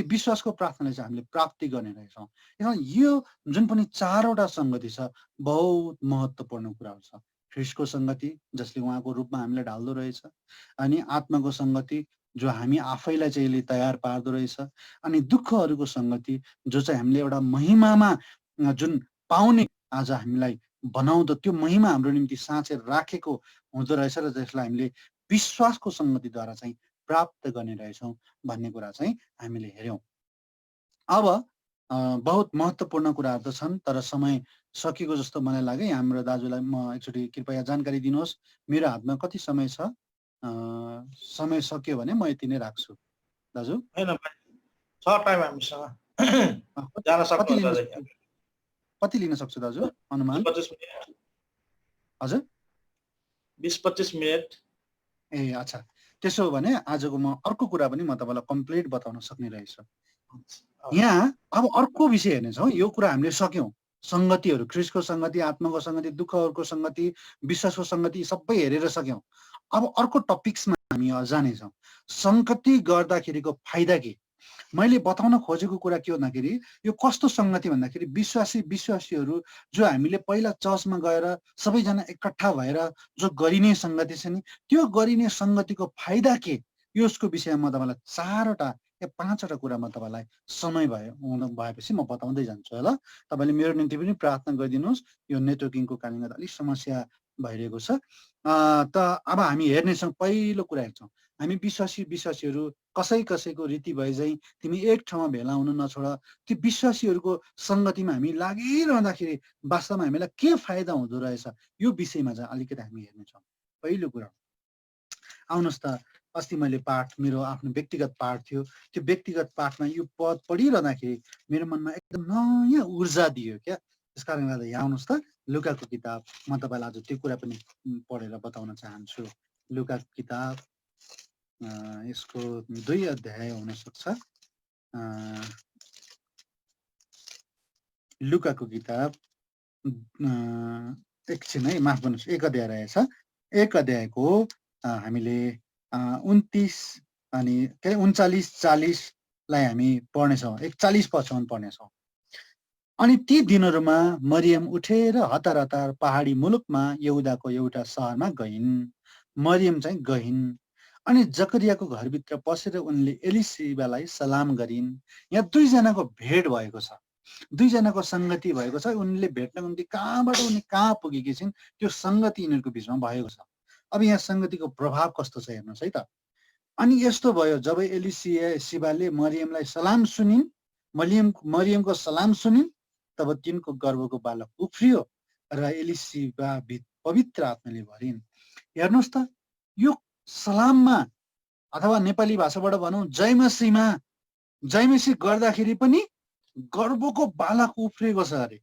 विश्वासको प्रार्थनाले चाहिँ हामीले प्राप्ति गर्ने रहेछौँ। त्यसमा यो जुन पनि चारवटा सङ्गति छ बहुत महत्त्वपूर्ण कुराहरू छ। ख्रिस्टको सङ्गति जसले उहाँको रूपमा हामीलाई ढाल्दो रहेछ, अनि आत्माको सङ्गति जो हामी आफैलाई चाहिँ यसले तयार पार्दो रहेछ, अनि दुःखहरूको सङ्गति जो चाहिँ हामीले एउटा महिमामा जुन पाउने आज हामीलाई बनाउँदो, त्यो महिमा हाम्रो निम्ति साँचेर राखेको हुँदो रहेछ र जसलाई हामीले विश्वासको सङ्गतिद्वारा चाहिँ प्राप्त गर्ने रहेछौँ भन्ने कुरा चाहिँ हामीले हेऱ्यौँ। अब बहुत महत्त्वपूर्ण कुराहरू त छन्, तर समय सकिएको जस्तो मलाई लाग्यो। हाम्रो दाजुलाई म एकचोटि कृपया जानकारी दिनुहोस्, मेरो हातमा कति समय छ? समय सक्यो भने म यति नै राख्छु दाजु। होइन छ टाइम हामीसँग, कति लिन सक्छु दाजु अनुमान? 25 मिनट। हजुर 20-25 मिनट। ए अच्छा, त्यसो हो भने आजको म अर्को कुरा पनि म तपाईँलाई कम्प्लिट बताउन सक्ने रहेछ। यहाँ अब अर्को विषय हेर्नेछौँ। यो कुरा हामीले सक्यौँ, सङ्गतिहरू, ख्रिस्टको सङ्गति, आत्माको सङ्गति, दुःखहरूको सङ्गति, विश्वासको सङ्गति सबै हेरेर सक्यौँ। अब अर्को टपिक्समा हामी जानेछौँ, सङ्गति गर्दाखेरिको फाइदा के। मैले बताउन खोजेको कुरा के भन्दाखेरि यो कस्तो सङ्गति भन्दाखेरि विश्वासीहरू जो हामीले पहिला चर्चमा गएर सबैजना एकट्ठा भएर जो गरिने सङ्गति छ नि, त्यो गरिने सङ्गतिको फाइदा के, यसको विषयमा म तपाईँलाई 4वटा या 5वटा कुरा म तपाईँलाई समय भएपछि म बताउँदै जान्छु। ल तपाईँले मेरो निम्ति पनि प्रार्थना गरिदिनुहोस्, यो नेटवर्किङको कारणले गर्दा अलिक समस्या भइरहेको छ। त अब हामी हेर्नेछौँ, पहिलो कुरा हेर्छौँ हामी विश्वासीहरू कसैको रीति भए चाहिँ तिमी एक ठाउँमा भेला हुन नछोड। त्यो विश्वासीहरूको सङ्गतिमा हामी लागिरहँदाखेरि वास्तवमा हामीलाई के फाइदा हुँदो रहेछ यो विषयमा चाहिँ अलिकति हामी हेर्नेछौँ। पहिलो कुरा आउनुहोस् त, अस्ति मैले पाठ मेरो आफ्नो व्यक्तिगत पाठ थियो, त्यो व्यक्तिगत पाठमा यो पद पढिरहँदाखेरि मेरो मनमा एकदम नयाँ ऊर्जा दियो क्या। त्यस कारणले गर्दा यहाँ आउनुहोस् त, लुकाको किताब, म तपाईँलाई आज त्यो कुरा पनि पढेर बताउन चाहन्छु। लुकाको किताब यसको 2 अध्याय हुनसक्छ। लुकाको किताब एकछिन है, माफ गर्नुहोस्, 1 अध्याय रहेछ। 1 अध्यायको हामीले 29 अनि 39-40लाई हामी पढ्नेछौँ, 41 पदसम्म पढ्नेछौँ। अनि ती दिनहरूमा मरियम उठेर हतार हतार पहाडी मुलुकमा यहुदाको एउटा सहरमा गइन्। मरियम चाहिँ गइन् अनि जकरियाको घरभित्र पसेर उनले एलिसिबालाई सलाम गरिन्। यहाँ 2 जनाको भेट भएको छ, 2 जनाको सङ्गति भएको छ। उनले भेट्नको निम्ति कहाँबाट उनी कहाँ पुगेकी छिन् त्यो सङ्गति यिनीहरूको बिचमा भएको छ। अब यहाँ सङ्गतिको प्रभाव कस्तो छ हेर्नुहोस् है त। अनि यस्तो भयो, जब एलिसिबाले मरियमलाई सलाम सुनिन्, मरियमको सलाम सुनिन्, तब तिनको गर्भको बालक उफ्रियो र एलिसिबा पवित्र आत्माले भरिन्। हेर्नुहोस् त, यो सलाममा अथवा नेपाली भाषाबाट भनौँ जय मसीह गर्दाखेरि पनि गर्भको बालक उफ्रेको छ अरे।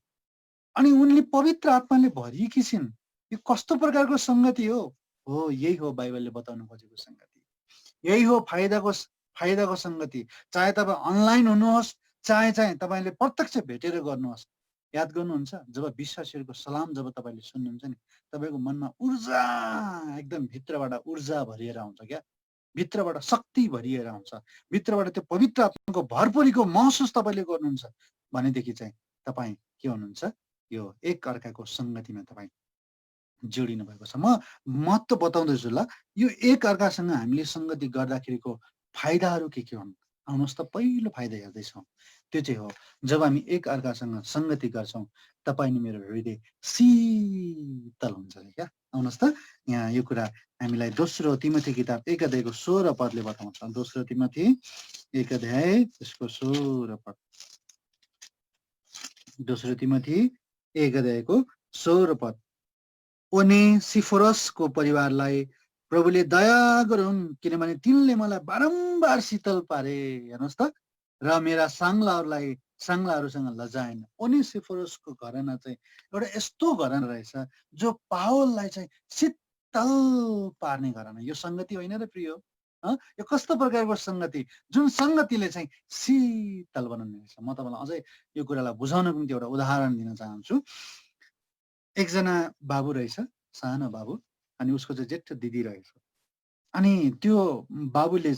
अनि उनले पवित्र आत्माले भरिएकी छिन्। यो कस्तो प्रकारको सङ्गति हो? यही हो बाइबलले बताउन खोजेको सङ्गति, यही हो फाइदाको सङ्गति। चाहे तपाईँ अनलाइन हुनुहोस्, चाहे तपाईँले प्रत्यक्ष भेटेर गर्नुहोस्। याद गर्नुहुन्छ, जब विश्वासीहरूको सलाम जब तपाईँले सुन्नुहुन्छ नि, तपाईँको मनमा ऊर्जा, एकदम भित्रबाट ऊर्जा भरिएर आउँछ क्या, भित्रबाट शक्ति भरिएर आउँछ, भित्रबाट त्यो पवित्र आत्माको भरपुरीको महसुस तपाईँले गर्नुहुन्छ भनेदेखि चाहिँ तपाईँ के हुनुहुन्छ, यो एक अर्काको सङ्गतिमा तपाईँ जोडिनु भएको छ। म महत्त्व बताउँदैछु ल। यो एक अर्कासँग हामीले सङ्गति गर्दाखेरिको फाइदाहरू के हुन्? आउनुहोस् त, पहिलो फाइदा हेर्दैछौँ। त्यो चाहिँ हो, जब हामी एक अर्कासँग सङ्गति गर्छौँ तपाईँ नि मेरो हृदय शीतल हुन्छ क्या। आउनुहोस् त, यहाँ यो कुरा हामीलाई 2 तिमोथी किताब 1 अध्यायको 16 पदले बताउँछ। 2 तिमोथी 1 अध्याय त्यसको 16 पद। 2 तिमोथी 1 अध्यायको 16 पद। ओनेसिफोरसको परिवारलाई प्रभुले दया गरून्, किनभने तिनले मलाई बारम्बार शीतल पारे। हेर्नुहोस् त, र मेरा साङ्लाहरूसँग लजाएन। ओनेसिफोरसको घराना चाहिँ एउटा यस्तो घराना रहेछ जो पावललाई चाहिँ शीतल पार्ने घराना। यो सङ्गति होइन र प्रिय? यो कस्तो प्रकारको सङ्गति, जुन सङ्गतिले चाहिँ शीतल बनाउने रहेछ। म तपाईँलाई अझै यो कुरालाई बुझाउनको निम्ति एउटा उदाहरण दिन चाहन्छु। एकजना बाबु रहेछ, सानो बाबु, अनि उसको चाहिँ जेठो दिदी रहेछ। अनि त्यो बाबुले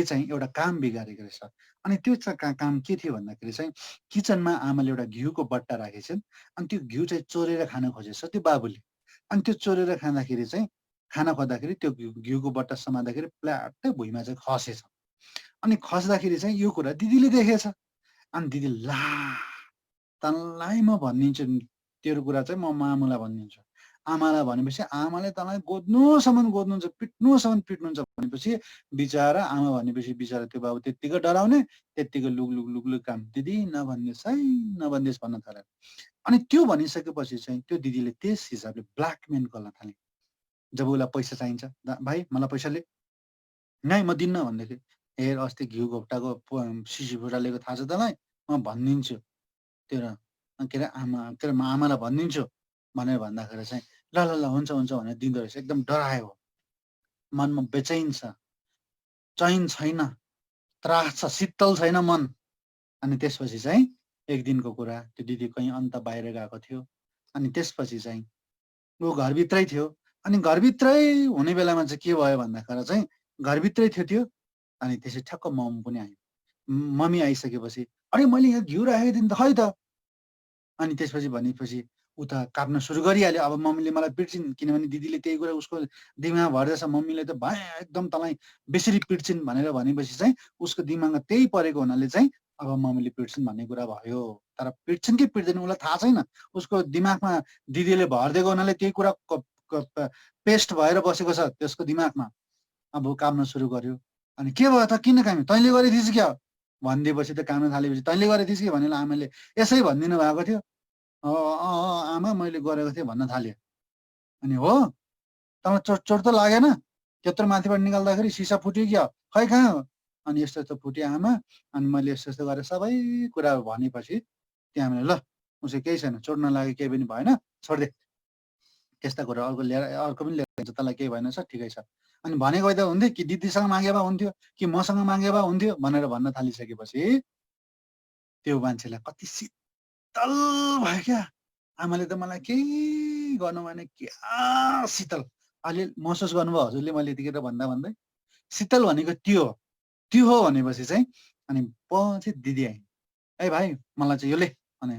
चाहिँ एउटा काम बिगारेको रहेछ। अनि त्यो काम के थियो भन्दाखेरि चाहिँ किचनमा आमाले एउटा घिउको बट्टा राखेको छन्, अनि त्यो घिउ चाहिँ चोरेर खान खोजेछ त्यो बाबुले। अनि त्यो चोरेर खाँदाखेरि चाहिँ खाना खोज्दाखेरि त्यो घिउको बट्टा समात्दाखेरि प्ल्याट्टै भुइँमा चाहिँ खसेछ। अनि खस्दाखेरि चाहिँ यो कुरा दिदीले देखेछ। अनि दिदी ला तँलाई म भनिदिन्छु, तेरो कुरा चाहिँ म मामुलाई भनिदिन्छु। आमालाई भनेपछि आमाले तँलाई गोद्नुन्छ, पिट्नुसम्म पिट्नुहुन्छ भनेपछि बिचरा आमा भनेपछि बिचरा त्यो बाबु त्यत्तिकै डराउने, त्यत्तिकै लुग काम, दिदी नभनिदियोस् है, नभनिदियोस् भन्न थाल्यो। अनि त्यो भनिसकेपछि चाहिँ त्यो दिदीले त्यस हिसाबले ब्ल्याकमेल गर्न थाले। जब उसलाई पैसा चाहिन्छ, भाइ मलाई पैसा ले, नै म दिन्न भनेदेखि, हेर अस्ति घिउ घोप्टाको सिसी फुटा लिएको थाहा छ तँलाई, म भनिदिन्छु तेरो के अरे म आमालाई भनिदिन्छु भनेर भन्दाखेरि चाहिँ ल हुन्छ भनेर दिँदो रहेछ। एकदम डरायो, मनमा बेचैन छ, चैन छैन, त्रास छ, शीतल छैन मन। अनि त्यसपछि चाहिँ एक दिनको कुरा, त्यो दिदी कहीँ अन्त बाहिर गएको थियो। अनि त्यसपछि चाहिँ ऊ घरभित्रै थियो। अनि घरभित्रै हुने बेलामा चाहिँ के भयो भन्दाखेरि चाहिँ घरभित्रै थियो त्यो। अनि त्यसपछि ठ्याक्क मम पनि आयो। मम्मी आइसकेपछि अरे मैले यहाँ घिउ राखेको थिएँ नि त, खै त। अनि त्यसपछि भनेपछि उता काट्न सुरु गरिहाल्यो। अब मम्मीले मलाई पिट्छिन्, किनभने दिदीले त्यही कुरा उसको दिमागमा भर्दैछ। मम्मीले त भाइ एकदम तँलाई बेसरी पिट्छिन् भनेर भनेपछि चाहिँ उसको दिमागमा त्यही परेको हुनाले चाहिँ अब मम्मीले पिट्छिन् भन्ने कुरा भयो। तर पिट्छिन् कि पिट्दैन उसलाई थाहा छैन। उसको दिमागमा दिदीले भरिदिएको हुनाले त्यही कुरा पेस्ट भएर बसेको छ त्यसको दिमागमा। अब काम्न सुरु गर्यो। अनि के भयो त, किन काम्यो, तैँले गरेथिस् क्या भनिदिएपछि त काम्न थालेपछि तैँले गरेथिस् कि भनेर आमाले यसै भनिदिनु भएको थियो। आमा मैले गरेको थिएँ भन्न थाल्यो। अनि हो तँलाई चोट त लागेन, त्यत्रो माथिबाट निकाल्दाखेरि सिसा फुट्यो क्या, खै कहाँ हो, अनि यस्तो यस्तो फुट्यो आमा, अनि मैले यस्तो यस्तो गरेर सबै कुरा भनेपछि त्यहाँ ल उसो केही छैन, चोट नलागे केही पनि भएन, छोडिदे, त्यस्ता कुरा अर्को लिएर अर्को पनि लिएर जान्छ, तँलाई केही भएन छ, ठिकै छ। अनि भनेको भए त हुन्थ्यो कि दिदीसँग मागे भए हुन्थ्यो कि मसँग मागे भए हुन्थ्यो भनेर भन्न थालिसकेपछि त्यो मान्छेलाई कति शीतल भयो क्या। आमाले त मलाई केही गर्नु भने क्या शीतल अलि महसुस गर्नुभयो हजुरले मैले यतिखेर भन्दा भन्दै। शीतल भनेको त्यो हो भनेपछि चाहिँ अनि पछि दिदी आइन्, ए भाइ मलाई चाहिँ यो ले भने,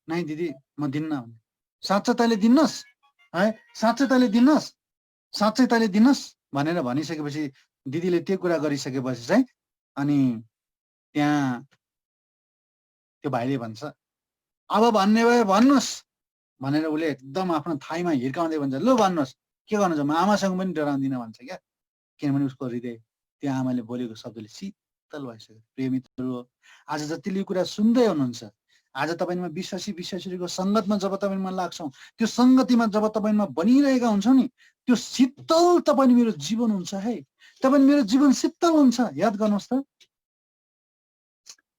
नाइ दिदी म दिन्न भने, साँच्चै तैँले दिन्नस् है, साँच्चै तैँले दिन्नस्, साँच्चै तैँले दिन्नस् भनेर भनिसकेपछि दिदीले त्यो कुरा गरिसकेपछि चाहिँ अनि त्यहाँ त्यो भाइले भन्छ, अब भन्ने भए भन्नुहोस् भनेर उसले एकदम आफ्नो थाइमा हिर्काउँदै भन्छ, लु भन्नुहोस् के गर्नु छ, म आमासँग पनि डराउँदिनँ भन्छ क्या। किनभने उसको हृदय त्यो आमाले बोलेको शब्दले शीतल भइसक्यो। प्रिय मित्रहरू, आज जतिले कुरा सुन्दै हुनुहुन्छ, आज तपाईँमा विश्वासीको सङ्गतमा जब तपाईँमा लाग्छौँ, त्यो सङ्गतिमा जब तपाईँमा बनिरहेका हुन्छौँ नि, त्यो शीतल तपाईँ मेरो जीवन हुन्छ है, तपाईँ मेरो जीवन शीतल हुन्छ। याद गर्नुहोस् त,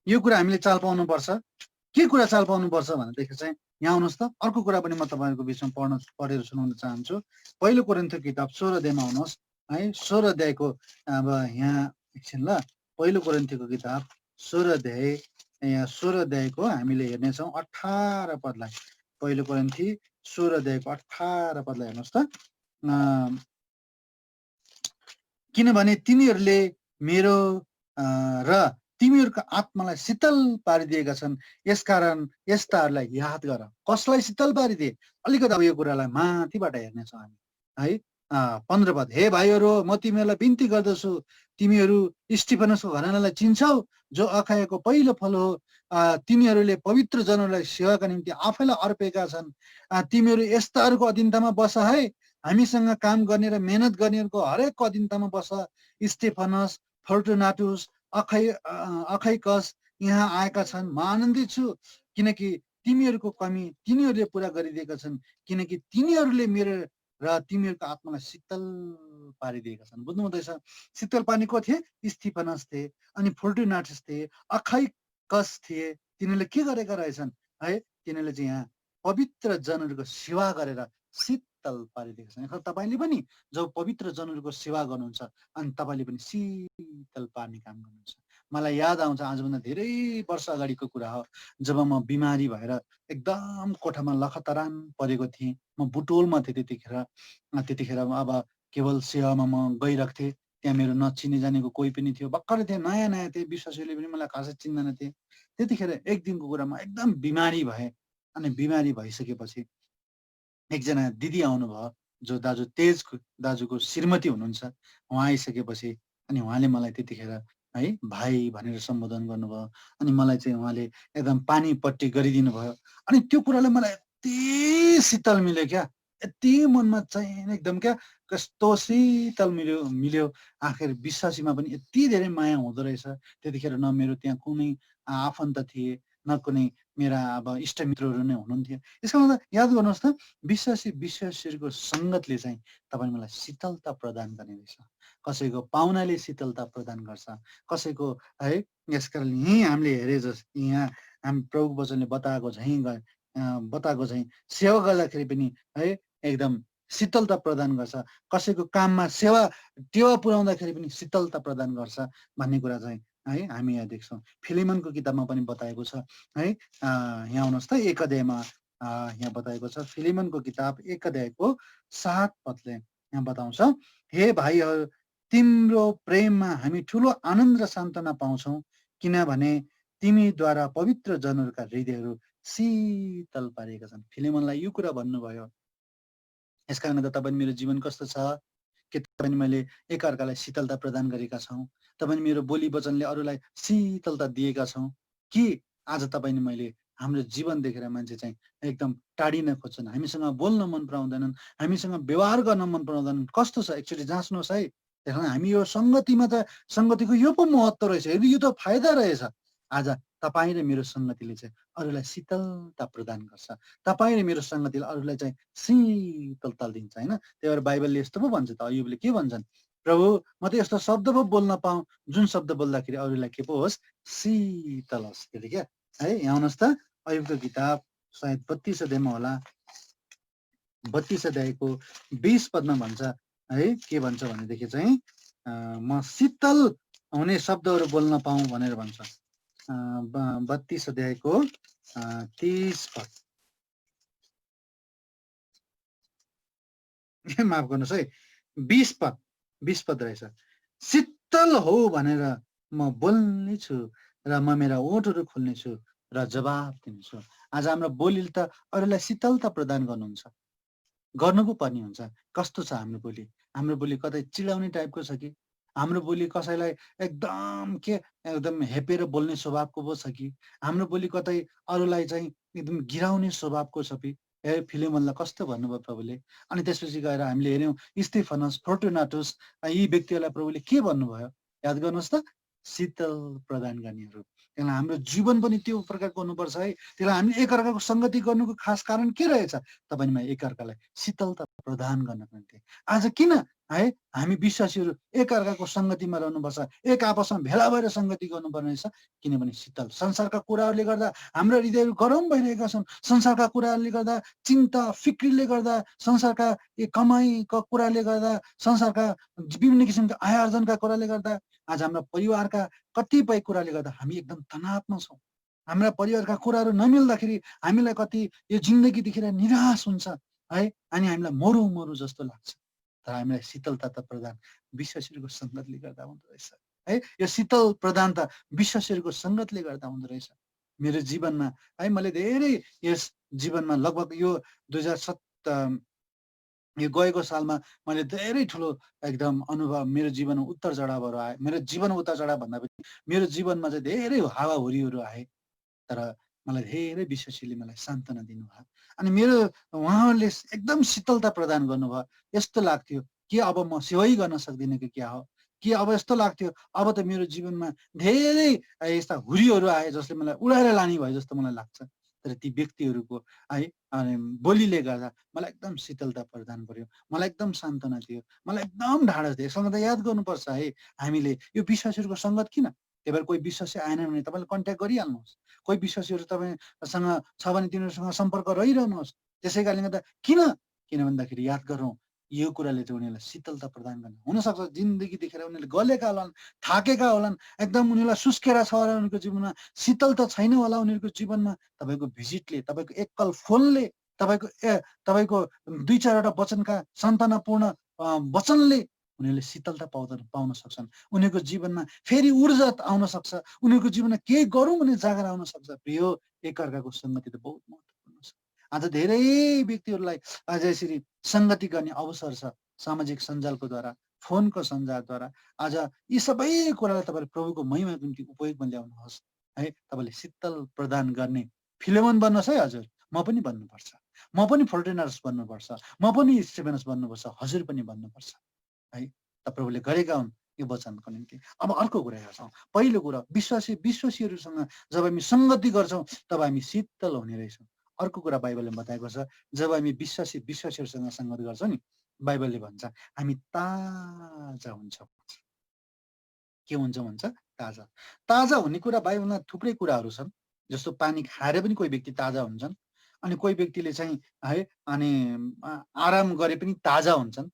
यो कुरा हामीले चाल पाउनुपर्छ। के कुरा चाल पाउनुपर्छ भनेदेखि चाहिँ यहाँ आउनुहोस् त, अर्को कुरा पनि म तपाईँहरूको बिचमा पढेर सुनाउन चाहन्छु। पहिलो कोरिन्थीको किताब 16 अध्यायमा आउनुहोस् है, 16 अध्यायको अब यहाँ एकछिन ल, पहिलो कोरिन्थीको किताब 16 अध्याय, यहाँ 16 अध्यायको हामीले हेर्नेछौँ 18 पदलाई। पहिलो कोरिन्थी 16 अध्यायको 18 पदलाई हेर्नुहोस् त। किनभने तिनीहरूले मेरो र तिमीहरूको आत्मालाई शीतल पारिदिएका छन्, यसकारण यस्ताहरूलाई याद गर। कसलाई शीतल पारिदिए? अलिकति अब यो कुरालाई माथिबाट हेर्नेछौँ हामी है। 15 पद, हे भाइहरू म तिमीहरूलाई बिन्ती गर्दछु, तिमीहरू स्टिफनसको घरानालाई चिन्छौ, जो अखायाको पहिलो फल हो। तिनीहरूले पवित्र जनहरूलाई सेवाका निम्ति आफैलाई अर्पेका छन्। तिमीहरू यस्ताहरूको अधीनतामा बस है, हामीसँग काम गर्ने र मेहनत गर्नेहरूको हरेकको अधीनतामा बस। स्टेफनस, फोर्टुनाटुस, अखैकस यहाँ आएका छन्। म आनन्दित छु किनकि तिमीहरूको कमी तिनीहरूले पुरा गरिदिएका छन्, किनकि तिनीहरूले मेरो र तिमीहरूको आत्मालाई शीतल पारिदिएका छन्। बुझ्नु हुँदैछ? शीतल पानी को थिए? स्टिफनस थिए, अनि फोर्टुनाटस थिए, अखैकस थिए। तिनीहरूले के गरेका रहेछन् है? तिनीहरूले चाहिँ यहाँ पवित्र जनहरूको सेवा गरेर शीतल पारिदिएका छन्। तपाईँले पनि जब पवित्र जनहरूको सेवा गर्नुहुन्छ अनि तपाईँले पनि शीतल पार्ने काम गर्नुहुन्छ। मलाई याद आउँछ आजभन्दा धेरै वर्ष अगाडिको कुरा हो, जब म बिमारी भएर एकदम कोठामा लखतरान परेको थिएँ। म बुटोलमा थिएँ त्यतिखेर अब केवल सेवामा म गइरहेको थिएँ। त्यहाँ मेरो नचिने जानेको कोही पनि थियो, भर्खरै थिएँ, नयाँ नयाँ थिएँ, विश्वासीले पनि मलाई खासै चिन्दैन थिए। त्यतिखेर एक दिनको कुरामा एकदम बिमारी भएँ। अनि बिमारी भइसकेपछि एकजना दिदी आउनुभयो, जो दाजु तेज दाजुको श्रीमती हुनुहुन्छ। उहाँ आइसकेपछि अनि उहाँले मलाई त्यतिखेर है भाइ भनेर सम्बोधन गर्नुभयो। अनि मलाई चाहिँ उहाँले एकदम पानीपट्टि गरिदिनु भयो। अनि त्यो कुराले मलाई यति शीतल मिल्यो क्या, यति मनमा चाहिँ एकदम क्या कस्तो शीतल मिल्यो। आखिर विश्वासीमा पनि यति धेरै माया हुँदो रहेछ। त्यतिखेर न मेरो त्यहाँ कुनै आफन्त थिए, न कुनै मेरा अब इष्टमित्रहरू नै हुनुहुन्थ्यो। यसको मतलब याद गर्नुहोस् त, विश्वासीहरूको सङ्गतले चाहिँ तपाईँ मलाई शीतलता प्रदान गर्ने रहेछ। कसैको पाहुनाले शीतलता प्रदान गर्छ, कसैको है। यसकारण यहीँ हामीले हेरे यहाँ हामी प्रभु वचनले बताएको चाहिँ सेवा गर्दाखेरि पनि है एकदम शीतलता प्रदान गर्छ। कसैको काममा टेवा पुर्याउँदाखेरि पनि शीतलता प्रदान गर्छ भन्ने कुरा चाहिँ है हामी यहाँ देख्छौँ। फिलिमनको किताबमा पनि बताएको छ है। यहाँ आउनुहोस् त, 1 अध्यायमा यहाँ बताएको छ। फिलिमनको किताब 1 अध्यायको 7 पदले यहाँ बताउँछ, हे भाइहरू तिम्रो प्रेममा हामी ठुलो आनन्द र सान्त्वना पाउँछौँ, किनभने तिमीद्वारा पवित्र जनहरूका हृदयहरू शीतल पारिएका छन्। फिलिमनलाई यो कुरा भन्नुभयो। यसकारण त तपाईँ मेरो जीवन कस्तो छ? के तपाईँ मैले एकअर्कालाई शीतलता प्रदान गरेका छौँ? तपाईँ मेरो बोली वचनले अरूलाई शीतलता दिएका छौँ कि आज तपाईँले मैले हाम्रो जीवन देखेर मान्छे चाहिँ एकदम टाढिन खोज्छन्, हामीसँग बोल्न मन पराउँदैनन्, हामीसँग व्यवहार गर्न मन पराउँदैनन्? कस्तो छ? एकचोटि जाँच्नुहोस् है। त्यस कारण हामी यो सङ्गतिमा त सङ्गतिको यो पो महत्त्व रहेछ, यो त फाइदा रहेछ। आज तपाईँ र मेरो सङ्गतिले चाहिँ अरूलाई शीतलता प्रदान गर्छ, तपाईँ र मेरो सङ्गतिले अरूलाई चाहिँ शीतलता दिन्छ होइन। त्यही भएर बाइबलले यस्तो पो भन्छ त, अयुबले के भन्छन्, प्रभु म त यस्तो शब्द पो बोल्न पाऊँ जुन शब्द बोल्दाखेरि अरूलाई के पो होस्, शीतल होस्। त्यति क्या है। यहाँ आउनुहोस् त, अयुबको किताब सायद 32 अध्यायमा होला, 32 अध्यायको 20 पदमा भन्छ है, के भन्छ भनेदेखि चाहिँ म शीतल हुने शब्दहरू बोल्न पाऊँ भनेर भन्छ। 32 अध्यायको 30 पद, माफ गर्नुहोस् है, 20 पद रहेछ। शीतल हो भनेर म बोल्ने छु र म मेरा ओठहरू खोल्ने छु र जवाब दिनेछु। आज हाम्रो बोलीले त अरूलाई शीतलता प्रदान गर्नुहुन्छ, गर्नु पो पर्ने हुन्छ। कस्तो छ हाम्रो बोली? हाम्रो बोली कतै चिडाउने टाइपको छ कि हाम्रो बोली कसैलाई एकदम हेपेर बोल्ने स्वभावको पो छ कि हाम्रो बोली कतै अरूलाई चाहिँ एकदम गिराउने स्वभावको छ कि? फिलेमोनलाई कस्तो भन्नुभयो प्रभुले? अनि त्यसपछि गएर हामीले हेऱ्यौँ स्टेफनस, फोर्टुनाटुस, यी व्यक्तिहरूलाई प्रभुले के भन्नुभयो? याद गर्नुहोस् त, शीतल प्रदान गर्नेहरू। त्यसलाई हाम्रो जीवन पनि त्यो प्रकारको हुनुपर्छ है। त्यसलाई हामीले एकअर्काको सङ्गति गर्नुको खास कारण के रहेछ? तपाईँमा एकअर्कालाई शीतलता प्रदान गर्नको निम्ति। आज किन है हामी विश्वासीहरू एकअर्काको सङ्गतिमा रहनुपर्छ, एक आपसमा भेला भएर सङ्गति गर्नुपर्ने रहेछ? किनभने शीतल, संसारका कुराहरूले गर्दा हाम्रो हृदयहरू गरम भइरहेका छन्। संसारका कुराहरूले गर्दा, चिन्ता फिक्रीले गर्दा, संसारका कमाइका कुराले गर्दा, संसारका विभिन्न किसिमका आय आर्जनका कुराले गर्दा, आज हाम्रा परिवारका कतिपय कुराले गर्दा हामी एकदम तनावमा छौँ। हाम्रा परिवारका कुराहरू नमिल्दाखेरि हामीलाई कति यो जिन्दगी देखेर निराश हुन्छ है, अनि हामीलाई मरौँ मरौँ जस्तो लाग्छ। तर हामीलाई शीतलता त प्रदान विश्वासीहरूको सङ्गतले गर्दा हुँदो रहेछ है। यो शीतल प्रदान त विश्वासीहरूको सङ्गतले गर्दा हुँदो रहेछ। मेरो जीवनमा है, मैले धेरै यस जीवनमा लगभग यो 2007 यो गएको सालमा मैले धेरै ठुलो एकदम अनुभव मेरो जीवनमा उतार चढावहरू आए। मेरो जीवन उतार चढाव भन्दा पनि मेरो जीवनमा चाहिँ धेरै हावाहुरीहरू आए। तर मलाई धेरै विश्वासीले मलाई सान्त्वना दिनुभयो अनि मेरो उहाँहरूले एकदम शीतलता प्रदान गर्नुभयो। यस्तो लाग्थ्यो कि अब म सेवै गर्न सक्दिनँ कि क्या हो, कि अब यस्तो लाग्थ्यो अब त मेरो जीवनमा धेरै यस्ता हुरीहरू आए जसले मलाई उडाएर लाने भयो जस्तो मलाई लाग्छ। तर ती व्यक्तिहरूको है अनि बोलीले गर्दा मलाई एकदम शीतलता प्रदान गर्यो, मलाई एकदम सान्त्वना दियो, मलाई एकदम ढाडस दियो। यससँग त याद गर्नुपर्छ है हामीले यो विश्वासीहरूको सङ्गत किन? त्यही भएर कोही विश्वासी आएन भने तपाईँले कन्ट्याक्ट गरिहाल्नुहोस्। कोही विश्वासीहरू तपाईँसँग छ भने तिनीहरूसँग सम्पर्क रहिरहनुहोस्। त्यसै कारणले गर्दा किन भन्दाखेरि याद गरौँ, यो कुराले चाहिँ उनीहरूलाई शीतलता प्रदान गर्ने हुनसक्छ। जिन्दगी देखेर उनीहरूले गलेका होलान्, थाकेका होलान्, एकदम उनीहरूलाई सुस्केरा छ होला उनीहरूको जीवनमा, शीतल त छैन होला उनीहरूको जीवनमा। तपाईँको भिजिटले, तपाईँको एकल फोनले, तपाईँको 2-4वटा वचनका सान्त्वनापूर्ण वचनले उनीहरूले शीतलता पाउन सक्छन्। उनीहरूको जीवनमा फेरि ऊर्जा आउन सक्छ, उनीहरूको जीवनमा केही गरौँ भन्ने जागर आउन सक्छ। प्रिय, एकअर्काको सङ्गति त बहुत महत्त्वपूर्ण छ। आज धेरै व्यक्तिहरूलाई आज यसरी सङ्गति गर्ने अवसर छ सामाजिक सञ्जालको द्वारा, फोनको सञ्जालद्वारा। आज यी सबै कुरालाई तपाईँले प्रभुको महिमाको निम्ति उपयोगमा ल्याउनुहोस् है। तपाईँले शीतल प्रदान गर्ने फिलेमोन बन्नुहोस् है हजुर, म पनि बन्नुपर्छ, म पनि फोर्टुनाटस बन्नुपर्छ, म पनि स्टेफेनस बन्नुपर्छ, हजुर पनि बन्नुपर्छ है। त प्रभुले गरेका हुन् यो वचनको निम्ति। अब अर्को कुरा हेर्छौँ। पहिलो कुरा, विश्वासीहरूसँग जब हामी सङ्गति गर्छौँ तब हामी शीतल हुने रहेछौँ। अर्को कुरा बाइबलले बताएको छ, जब हामी विश्वासीहरूसँग सङ्गत गर्छौँ नि, बाइबलले भन्छ हामी ताजा हुन्छौँ। के हुन्छौँ भन्छ? ताजा। ताजा हुने कुरा बाइबलमा थुप्रै कुराहरू छन्। जस्तो पानी खाएर पनि कोही व्यक्ति ताजा हुन्छन्, अनि कोही व्यक्तिले चाहिँ है अनि आराम गरे पनि ताजा हुन्छन्।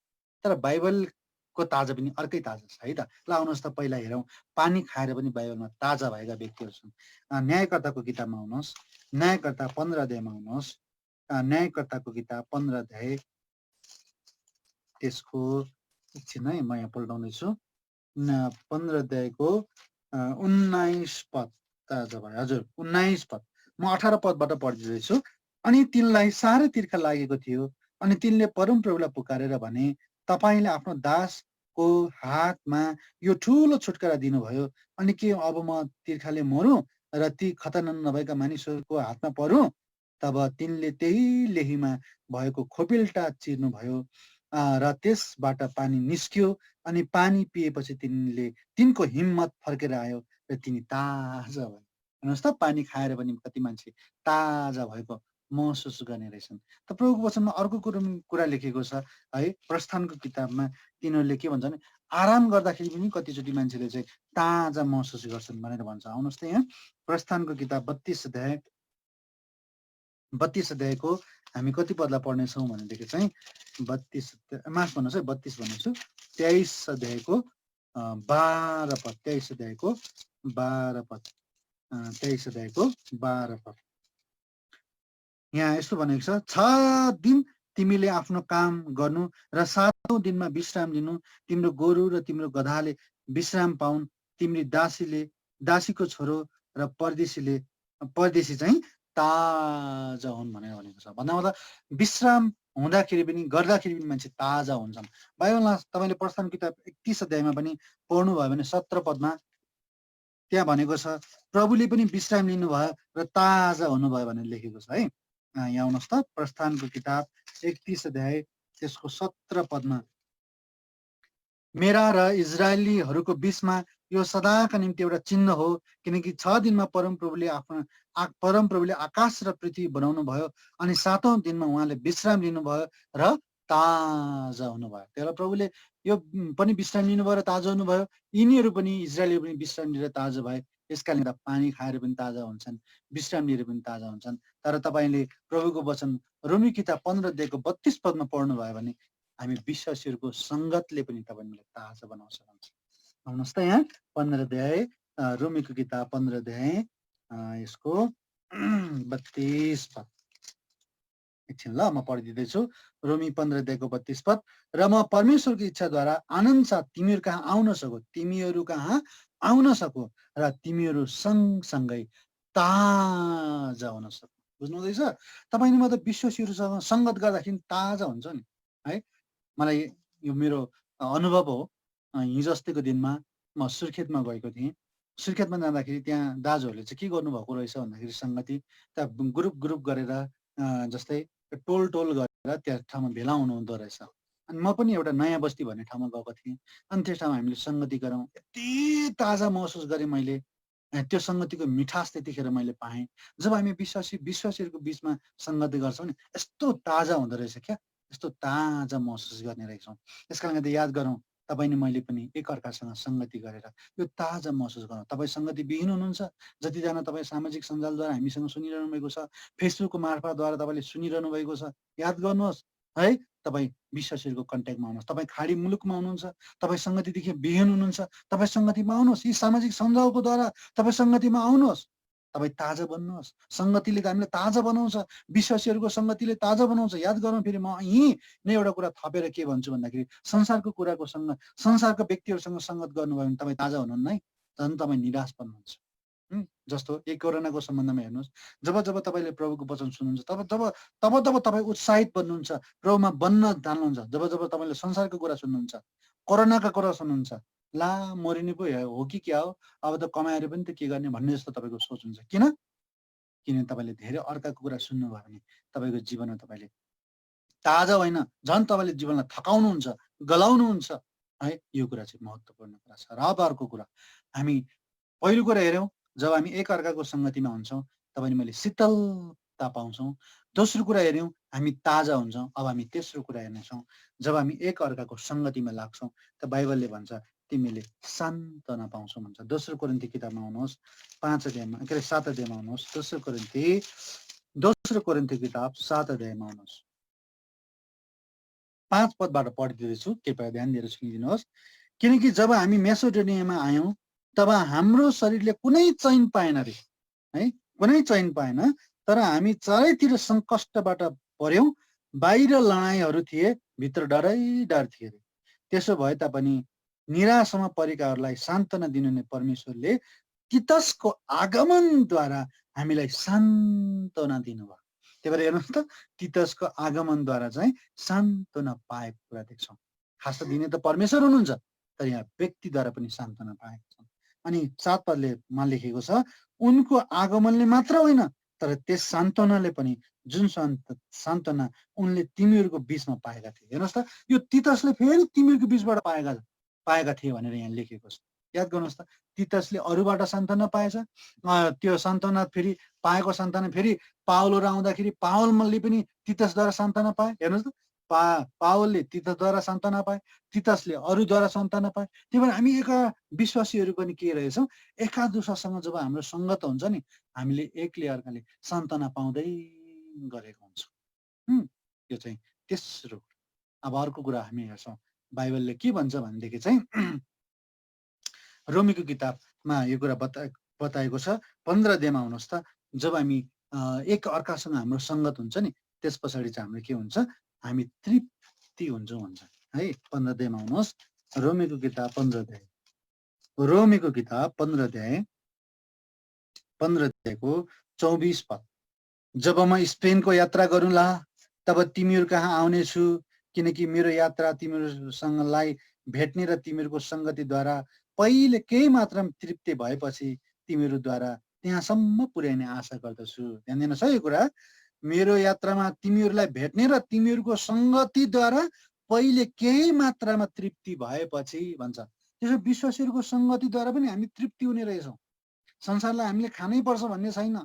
तर बाइबलको ताजा पनि अर्कै ताजा छ है त। ल आउनुहोस् त पहिला हेरौँ, पानी खाएर पनि बाइबलमा ताजा भएका व्यक्तिहरू छन्। न्यायकर्ताको किताबमा आउनुहोस्, न्यायकर्ता 15 अध्यायमा आउनुहोस्। न्यायकर्ताको किताब 15 अध्याय, त्यसको एकछिन है म यहाँ पल्टाउँदैछु। 15 अध्यायको 19 पद ताजा भयो हजुर, 19 पद। म 18 पदबाट पढिदिँदैछु। अनि तिनलाई साह्रै तिर्खा लागेको थियो, अनि तिनले परमप्रभुलाई पुकारेर भने, तपाईँले आफ्नो दासको हातमा यो ठुलो छुटकारा दिनुभयो, अनि के अब म तिर्खाले मरौँ र ती खतना नभएका मानिसहरूको हातमा परौँ? तब तिनले त्यही लेहीमा भएको खोपेल्टा चिर्नुभयो र त्यसबाट पानी निस्क्यो अनि पानी पिएपछि तिनको हिम्मत फर्केर आयो र तिनी ताजा भयो। हेर्नुहोस् त, पानी खाएर पनि कति मान्छे ताजा भएको महसुस गर्ने रहेछन्। त प्रभुको वचनमा अर्को कुरा लेखेको छ है, प्रस्थानको किताबमा तिनीहरूले के भन्छ भने आराम गर्दाखेरि पनि कतिचोटि मान्छेले चाहिँ ताजा महसुस गर्छन् भनेर भन्छ। आउनुहोस् त यहाँ प्रस्थानको किताब 32 अध्यायको हामी कति पदलाई पढ्नेछौँ भनेदेखि चाहिँ 32 माफ भन्नुहोस् है 32 भन्नेछु, 23 अध्यायको 12 पद, 23 अध्यायको 12 पद, 23 अध्यायको 12 पद। यहाँ यस्तो भनेको छ, 6 दिन तिमीले आफ्नो काम गर्नु र 7औं दिनमा विश्राम लिनु, तिम्रो गोरु र तिम्रो गधाले विश्राम पाउन्, तिम्री दासीको छोरो र परदेशी चाहिँ ताजा हुन् भनेर भनेको छ। भन्दा मतलब विश्राम हुँदाखेरि पनि गर्दाखेरि पनि मान्छे ताजा हुन्छन्। बाइबलमा तपाईँले प्रस्थान किताब 31 अध्यायमा पनि पढ्नुभयो भने 17 पदमा त्यहाँ भनेको छ प्रभुले पनि विश्राम लिनुभयो र ताजा हुनुभयो भनेर लेखेको छ है। यहाँ आउनुहोस् त, प्रस्थानको किताब 31 अध्याय त्यसको 17 पदमा, मेरा र इजरायलीहरूको बीचमा यो सदाका निम्ति एउटा चिन्ह हो, किनकि 6 दिनमा परमप्रभुले आकाश र पृथ्वी बनाउनु भयो अनि 7औं दिनमा उहाँले विश्राम लिनुभयो र ताजा हुनुभयो। त्यही प्रभुले यो पनि विश्राम लिनुभयो र ताजा हुनुभयो, यिनीहरू पनि इजरायलीहरू पनि विश्राम लिएर ताजा भए। यसकारण गर्दा पानी खाएर पनि ताजा हुन्छन्, विश्राम लिएर पनि ताजा हुन्छन्। तर तपाईँले प्रभुको वचन रोमी किताब 15 अध्यायको 32 पदमा पढ्नुभयो भने हामी विश्वासीहरूको सङ्गतले पनि तपाईँलाई ताजा बनाउँछ भन्छ। आउनुहोस् त यहाँ 15 अध्याय रोमीको किताब 15 अध्याय यसको 32 पद। एकछिन ल म पढिदिँदैछु। रोमी 15 अध्यायको 32 पद, र म परमेश्वरको इच्छाद्वारा आनन्द साथ तिमीहरू कहाँ आउन सकु र तिमीहरू सँगसँगै ताजा हुन सकु। बुझ्नु हुँदैछ? तपाईँले मतलब विश्वासीहरूसँग सङ्गत गर्दाखेरि ताजा हुन्छ नि है। मलाई यो मेरो अनुभव हो। हिजो अस्तिको दिनमा म सुर्खेतमा गएको थिएँ। सुर्खेतमा जाँदाखेरि त्यहाँ दाजुहरूले चाहिँ के गर्नुभएको रहेछ भन्दाखेरि सङ्गति त्यहाँ ग्रुप गरेर जस्तै टोल गरेर त्यहाँ ठाउँमा भेला हुनुहुँदो रहेछ। अनि म पनि एउटा नयाँ बस्ती भन्ने ठाउँमा गएको थिएँ। अनि त्यस ठाउँमा हामीले सङ्गति गरौँ, यति ताजा महसुस गरेँ मैले। त्यो सङ्गतिको मिठास त्यतिखेर मैले पाएँ। जब हामी विश्वासीहरूको बिचमा सङ्गति गर्छौँ नि, यस्तो ताजा हुँदो रहेछ क्या, यस्तो ताजा महसुस गर्ने रहेछौँ। त्यस कारणले गर्दा याद गरौँ, तपाईँ नि मैले पनि एकअर्कासँग सङ्गति गरेर यो ताजा महसुस गरौँ। तपाईँ सङ्गति विहीन हुनुहुन्छ, जतिजना तपाईँ सामाजिक सञ्जालद्वारा हामीसँग सुनिरहनु भएको छ, फेसबुकको मार्फतद्वारा तपाईँले सुनिरहनु भएको छ, याद गर्नुहोस् है, तपाईँ विश्वासीहरूको कन्ट्याक्टमा आउनुहोस्। तपाईँ खाडी मुलुकमा हुनुहुन्छ, तपाईँ सङ्गतिदेखि विहीन हुनुहुन्छ, तपाईँ सङ्गतिमा आउनुहोस्। यी सामाजिक सञ्जालको द्वारा तपाईँ सङ्गतिमा आउनुहोस्, तपाईँ ताजा बन्नुहोस्। सङ्गतिले त हामीलाई ताजा बनाउँछ, विश्वासीहरूको सङ्गतिले ताजा बनाउँछ। याद गरौँ, फेरि म यहीँ नै एउटा कुरा थपेर के भन्छु भन्दाखेरि संसारको व्यक्तिहरूसँग सङ्गत गर्नुभयो भने तपाईँ ताजा हुनुहुन्न है, झन् तपाईँ निराश बन्नुहुन्छ। जस्तो एक कोरोनाको सम्बन्धमा हेर्नुहोस्, जब तपाईँले प्रभुको वचन सुन्नुहुन्छ तब तपाईँ उत्साहित बन्नुहुन्छ, प्रभुमा बन्न जान्नुहुन्छ। जब तपाईँले संसारको कुरा सुन्नुहुन्छ, कोरोनाका कुरा सुन्नुहुन्छ, ला मरिने पो हो कि क्या हो, अब त कमाएर पनि त के गर्ने भन्ने जस्तो तपाईँको सोच हुन्छ। किन तपाईँले धेरै अर्काको कुरा सुन्नुभयो भने तपाईँको जीवनमा तपाईँले ताजा होइन, झन् तपाईँले जीवनलाई थकाउनुहुन्छ, गलाउनुहुन्छ है। यो कुरा चाहिँ महत्त्वपूर्ण कुरा छ। र अब अर्को कुरा, हामी पहिलो कुरा हेऱ्यौँ, जब हामी एकअर्काको सङ्गतिमा हुन्छौँ तपाईँले मैले शीतलता पाउँछौँ। दोस्रो कुरा हेऱ्यौँ, हामी ताजा हुन्छौँ। अब हामी तेस्रो कुरा हेर्नेछौँ, जब हामी एकअर्काको सङ्गतिमा लाग्छौँ त बाइबलले भन्छ तिमीले सान्त्वना पाउँछौ भन्छ। दोस्रो कोरिन्थी किताबमा आउनुहोस् 7 अध्यायमा आउनुहोस्। दोस्रो कोरिन्थी किताब 7 अध्यायमा आउनुहोस्। 5 पदबाट पढिदिँदैछु, कृपया ध्यान दिएर सुनिदिनुहोस्। किनकि जब हामी मेसोडोनियामा आयौँ तब हाम्रो शरीरले कुनै चैन पाएन रे है, कुनै चैन पाएन। तर हामी चारैतिर सङ्कष्टबाट पर्यौँ, बाहिर लडाइँहरू थिए, भित्र डर थिए रे। त्यसो भए तापनि निराशामा परेकाहरूलाई सान्त्वना दिनुहुने परमेश्वरले तितसको आगमनद्वारा हामीलाई सान्त्वना दिनुभयो। त्यही भएर हेर्नुहोस् त, तितसको आगमनद्वारा चाहिँ सान्त्वना पाएको कुरा देख्छौँ। खास त दिने त परमेश्वर हुनुहुन्छ, तर यहाँ व्यक्तिद्वारा पनि सान्त्वना पाएका छन्। अनि 7 पदमा लेखेको छ, उनको आगमनले मात्र होइन तर त्यस सान्त्वनाले पनि जुन सान्त्वना उनले तिमीहरूको बीचमा पाएका थिए। हेर्नुहोस् त, यो तितसले फेरि तिमीहरूको बीचबाट पाएका थिए भनेर यहाँ लेखेको छ। याद गर्नुहोस् त, तितसले अरूबाट सान्त्वना पाएछ, त्यो सान्त्वना फेरि पाएको सान्त्वना फेरि पावलहरू आउँदाखेरि पावलले पनि तितसद्वारा सान्त्वना पाए। हेर्नुहोस् त, पावलले तितसद्वारा सान्त्वना पाए, तितसले अरूद्वारा सान्त्वना पाए। त्यही भएर हामी विश्वासीहरू पनि के रहेछौँ, एका दुसरासँग जब हाम्रो सङ्गत हुन्छ नि, हामीले एकले अर्काले सान्त्वना पाउँदै गरेको हुन्छौँ। यो चाहिँ तेस्रो। अब अर्को कुरा हामी हेर्छौँ, बाइबलले के भन्छ भनेदेखि चाहिँ रोमीको किताबमा यो कुरा बताएको छ। 15 अध्यायमा आउनुहोस् त, जब हामी एक अर्कासँग हाम्रो सङ्गत हुन्छ नि, त्यस पछाडि चाहिँ हाम्रो के हुन्छ, हामी तृप्ति हुन्छौँ भन्छ है। 15 अध्यायमा आउनुहोस्, रोमीको किताब 15 अध्याय, रोमीको किताब 15 अध्यायको 24 पद। जब म स्पेनको यात्रा गरौँला तब तिमीहरू कहाँ आउनेछु, किनकि मेरो यात्रा तिमीहरूसँगलाई भेट्ने र तिमीहरूको सङ्गतिद्वारा पहिले केही मात्रामा तृप्ति भएपछि तिमीहरूद्वारा त्यहाँसम्म पुर्याइने आशा गर्दछु। ध्यान दिनुहोस् है यो कुरा, मेरो यात्रामा तिमीहरूलाई भेट्ने र तिमीहरूको सङ्गतिद्वारा पहिले केही मात्रामा तृप्ति भएपछि भन्छ। त्यसो विश्वासीहरूको सङ्गतिद्वारा पनि हामी तृप्ति हुने रहेछौँ। संसारलाई हामीले खानै पर्छ भन्ने छैन,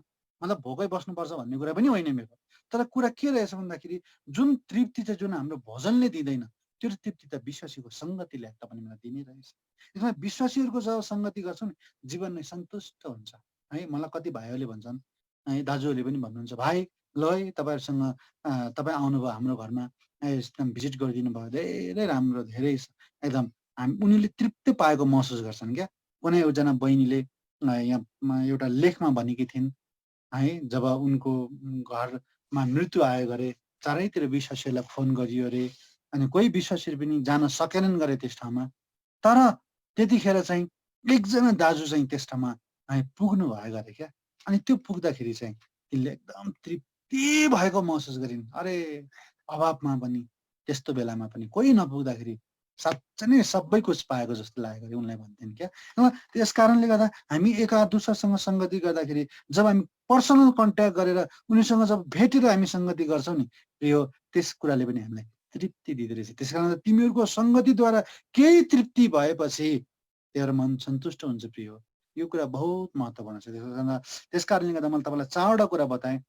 मतलब भोकै बस्नुपर्छ भन्ने कुरा पनि होइन मेरो। तर कुरा के रहेछ भन्दाखेरि जुन तृप्ति चाहिँ जुन हाम्रो भोजनले दिँदैन, त्यो तृप्ति त विश्वासीको सङ्गतिले पनि मलाई दिने रहेछ। यसमा विश्वासीहरूको जब सङ्गति गर्छौँ नि, जीवन नै सन्तुष्ट हुन्छ है। मलाई कति भाइहरूले भन्छन् है, दाजुहरूले पनि भन्नुहुन्छ, भाइ ल है तपाईँहरूसँग तपाईँ आउनुभयो हाम्रो घरमा, एकदम भिजिट गरिदिनु भयो, धेरै राम्रो, धेरै एकदम उनीहरूले तृप्ति पाएको महसुस गर्छन् क्या। कुनै एकजना बहिनीले यहाँ एउटा लेखमा भनेकी थिइन् है, जब उनको घरमा मृत्यु आयो गरे, चारैतिर विश्वासीहरूलाई फोन गरियो अरे, अनि कोही विश्वासीहरू पनि जान सकेनन् गरे त्यस ठाउँमा। तर त्यतिखेर चाहिँ एकजना दाजु चाहिँ त्यस ठाउँमा पुग्नु भयो गरे क्या। अनि त्यो पुग्दाखेरि चाहिँ तिनले एकदम तृप्ति भएको महसुस गरिन्। अरे अभावमा पनि, त्यस्तो बेलामा पनि कोही नपुग्दाखेरि साँच्चै नै सबै कुछ पाएको जस्तो लागेको थियो उनलाई भन्थिन् क्या। त्यस कारणले गर्दा हामी एका दुसरासँग सङ्गति गर्दाखेरि, जब हामी पर्सनल कन्ट्याक्ट गरेर उनीसँग जब भेटेर हामी सङ्गति गर्छौँ नि, यो त्यस कुराले पनि हामीलाई तृप्ति दिँदो रहेछ। त्यस कारण तिमीहरूको सङ्गतिद्वारा केही तृप्ति भएपछि तेरो मन सन्तुष्ट हुन्छ प्रिय। यो कुरा बहुत महत्त्वपूर्ण छ। त्यस कारणले गर्दा मैले तपाईँलाई 4वटा कुरा बताएँ।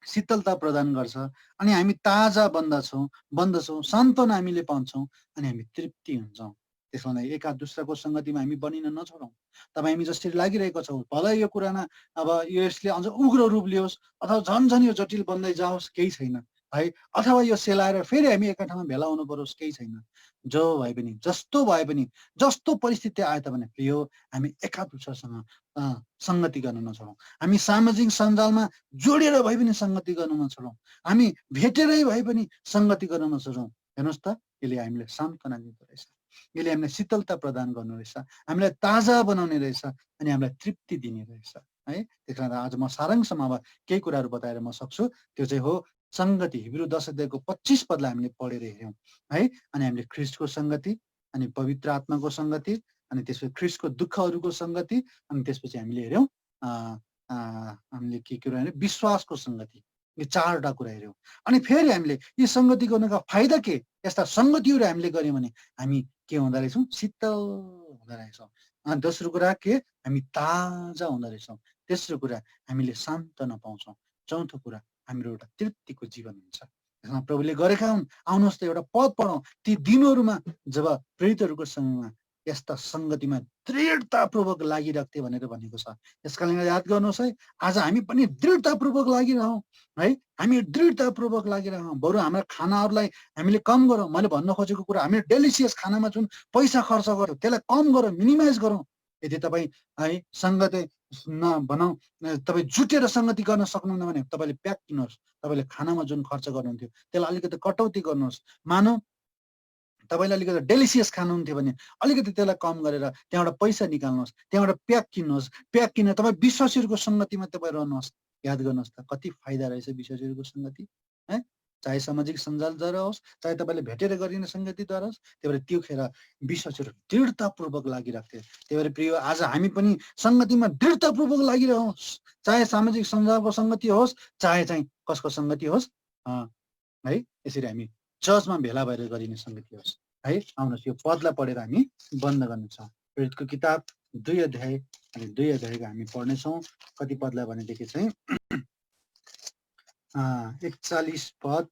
शीतलता प्रदान गर्छ, अनि हामी ताजा बन्दछौँ, सान्त्वना हामीले पाउँछौँ, अनि हामी तृप्ति हुन्छौँ। त्यसो भन्दा एका दुसराको सङ्गतिमा हामी बनिन नछोडौँ। तपाईँ हामी जसरी लागिरहेको छौँ, भलै यो कुरामा अब यसले अझ उग्र रूप लियोस् अथवा झन् यो जटिल बन्दै जाओस्, केही छैन है। अथवा यो सेलाएर फेरि हामी एका ठाउँमा भेला हुनु परोस्, केही छैन। जो भए पनि, जस्तो भए पनि, जस्तो परिस्थिति आए तापनि प्रिय, हामी एका दुसरासँग सङ्गति गर्न नछोडौँ। हामी सामाजिक सञ्जालमा जोडेर भए पनि सङ्गति गर्न नछोडौँ। हामी भेटेरै भए पनि सङ्गति गर्न नछोडौँ। हेर्नुहोस् त, यसले हामीलाई सान्त्वना दिँदो रहेछ, यसले हामीलाई शीतलता प्रदान गर्नु रहेछ, हामीलाई ताजा बनाउने रहेछ, अनि हामीलाई तृप्ति दिने रहेछ है। त्यस कारण आज म सारांशमा अब केही कुराहरू बताएर म सक्छु। त्यो चाहिँ हो सङ्गति। हिब्रू 10 अध्यायको 25 पदलाई हामीले पढेर हेऱ्यौँ है। अनि हामीले ख्रिस्टको सङ्गति, अनि पवित्र आत्माको सङ्गति, अनि त्यसपछि ख्रिस्टको दुःखहरूको सङ्गति, अनि त्यसपछि हामीले हेऱ्यौँ हामीले के कुरा हेऱ्यौँ, विश्वासको सङ्गति। यो 4वटा कुरा हेऱ्यौँ। अनि फेरि हामीले यी सङ्गति गर्नुको फाइदा के, यस्ता सङ्गतिहरू हामीले गऱ्यौँ भने हामी के हुँदो रहेछौँ, शीतल हुँदो रहेछौँ। अनि दोस्रो कुरा के, हामी ताजा हुँदो रहेछौँ। तेस्रो कुरा हामीले सान्त्वना पाउँछौँ। चौथो कुरा हाम्रो एउटा तृप्तिको जीवन हुन्छ। त्यसमा प्रभुले गरेका हुन्। आउनुहोस् त एउटा पद पढौँ। ती दिनहरूमा जब प्रेरितहरूको समयमा यस्ता सङ्गतिमा दृढतापूर्वक लागिरहेको थिए भनेर भनेको छ। त्यस कारणले याद गर्नुहोस् है, आज हामी पनि दृढतापूर्वक लागिरहौँ है। हामी दृढतापूर्वक लागिरहौँ। बरु हाम्रा खानाहरूलाई हामीले कम गरौँ। मैले भन्न खोजेको कुरा, हामीले डेलिसियस खानामा जुन पैसा खर्च गरौँ त्यसलाई कम गरौँ, मिनिमाइज गरौँ। यदि तपाईँ है सङ्गति भनौँ, तपाईँ जुटेर सङ्गति गर्न सक्नुहुन्न भने तपाईँले प्याक किन्नुहोस्। तपाईँले खानामा जुन खर्च गर्नुहुन्थ्यो त्यसलाई अलिकति कटौती गर्नुहोस्। मानौ तपाईँले अलिकति डेलिसियस खानुहुन्थ्यो भने अलिकति त्यसलाई कम गरेर त्यहाँबाट पैसा निकाल्नुहोस्, त्यहाँबाट प्याक किन्नुहोस्। प्याक किनेर तपाईँ विश्वासीहरूको सङ्गतिमा तपाईँ रहनुहोस्। याद गर्नुहोस् त, कति फाइदा रहेछ विश्वासीहरूको सङ्गति है। चाहे सामाजिक सञ्जालद्वारा होस्, चाहे तपाईँले भेटेर गरिने सङ्गतिद्वारा होस्, त्यही भएर त्यो खेर विश्वासहरू दृढतापूर्वक लागिरहेको थियो। त्यही भएर प्रिय आज हामी पनि सङ्गतिमा दृढतापूर्वक लागिरहोस्, चाहे सामाजिक सञ्जालको सङ्गति होस्, चाहे चाहिँ कसको सङ्गति होस्, है यसरी हामी चर्चमा भेला भएर गरिने सङ्गति होस् है। आउनुहोस् यो पदलाई पढेर हामी बन्द गर्नु छ। प्रेरितको किताब 2 अध्याय अनि 2 अध्यायको हामी पढ्नेछौँ। कति पदलाई भनेदेखि चाहिँ 41 पद,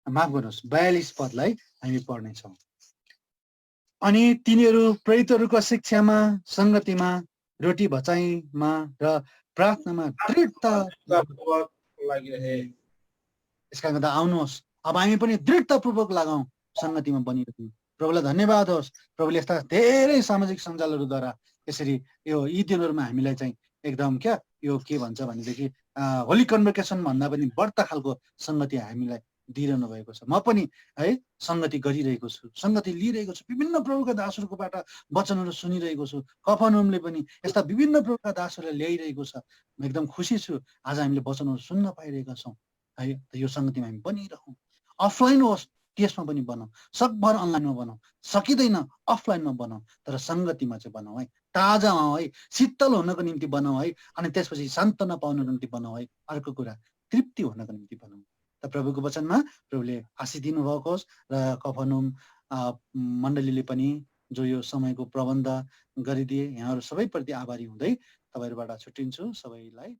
माफ गर्नुहोस् 42 पदलाई हामी पढ्नेछौँ। अनि तिनीहरू प्रेरितहरूको शिक्षामा, सङ्गतिमा, रोटी भचाइमा र प्रार्थनामा दृढता लागिरहे। यसका गर्दा आउनुहोस् अब हामी पनि दृढतापूर्वक लगाउँ सङ्गतिमा बनिरहनु। प्रभुलाई धन्यवाद होस्। प्रभुले यस्ता धेरै सामाजिक सञ्जालहरूद्वारा यसरी यो यी दिनहरूमा हामीलाई चाहिँ एकदम क्या यो के भन्छ भनेदेखि होली कन्भोकेसन भन्दा पनि बढ्ता खालको सङ्गति हामीलाई दिइरहनु भएको छ। म पनि है सङ्गति गरिरहेको छु, सङ्गति लिइरहेको छु, विभिन्न प्रभुका दासहरूकोबाट वचनहरू सुनिरहेको छु। कफनोमले पनि यस्ता विभिन्न प्रभुका दासहरूलाई ल्याइरहेको छ। म एकदम खुसी छु आज हामीले वचनहरू सुन्न पाइरहेका छौँ है। यो सङ्गतिमा हामी बनिरहौँ। अफलाइन होस् त्यसमा पनि बनाऊ, सकभर अनलाइनमा बनाऊ, सकिँदैन अफलाइनमा बनाऊ, तर सङ्गतिमा चाहिँ बनाऊ है। ताजा हौ है, शीतल हुनको निम्ति बनाऊ है, अनि त्यसपछि सान्त्वना पाउनको निम्ति बनाऊ है। अर्को कुरा तृप्ति हुनको निम्ति बनाऊ। त प्रभुको वचनमा प्रभुले आशीष दिनुभएको होस् र कफनोम मण्डलीले पनि जो यो समयको प्रबन्ध गरिदिए, यहाँहरू सबैप्रति आभारी हुँदै तपाईँहरूबाट छुट्टिन्छु। सबैलाई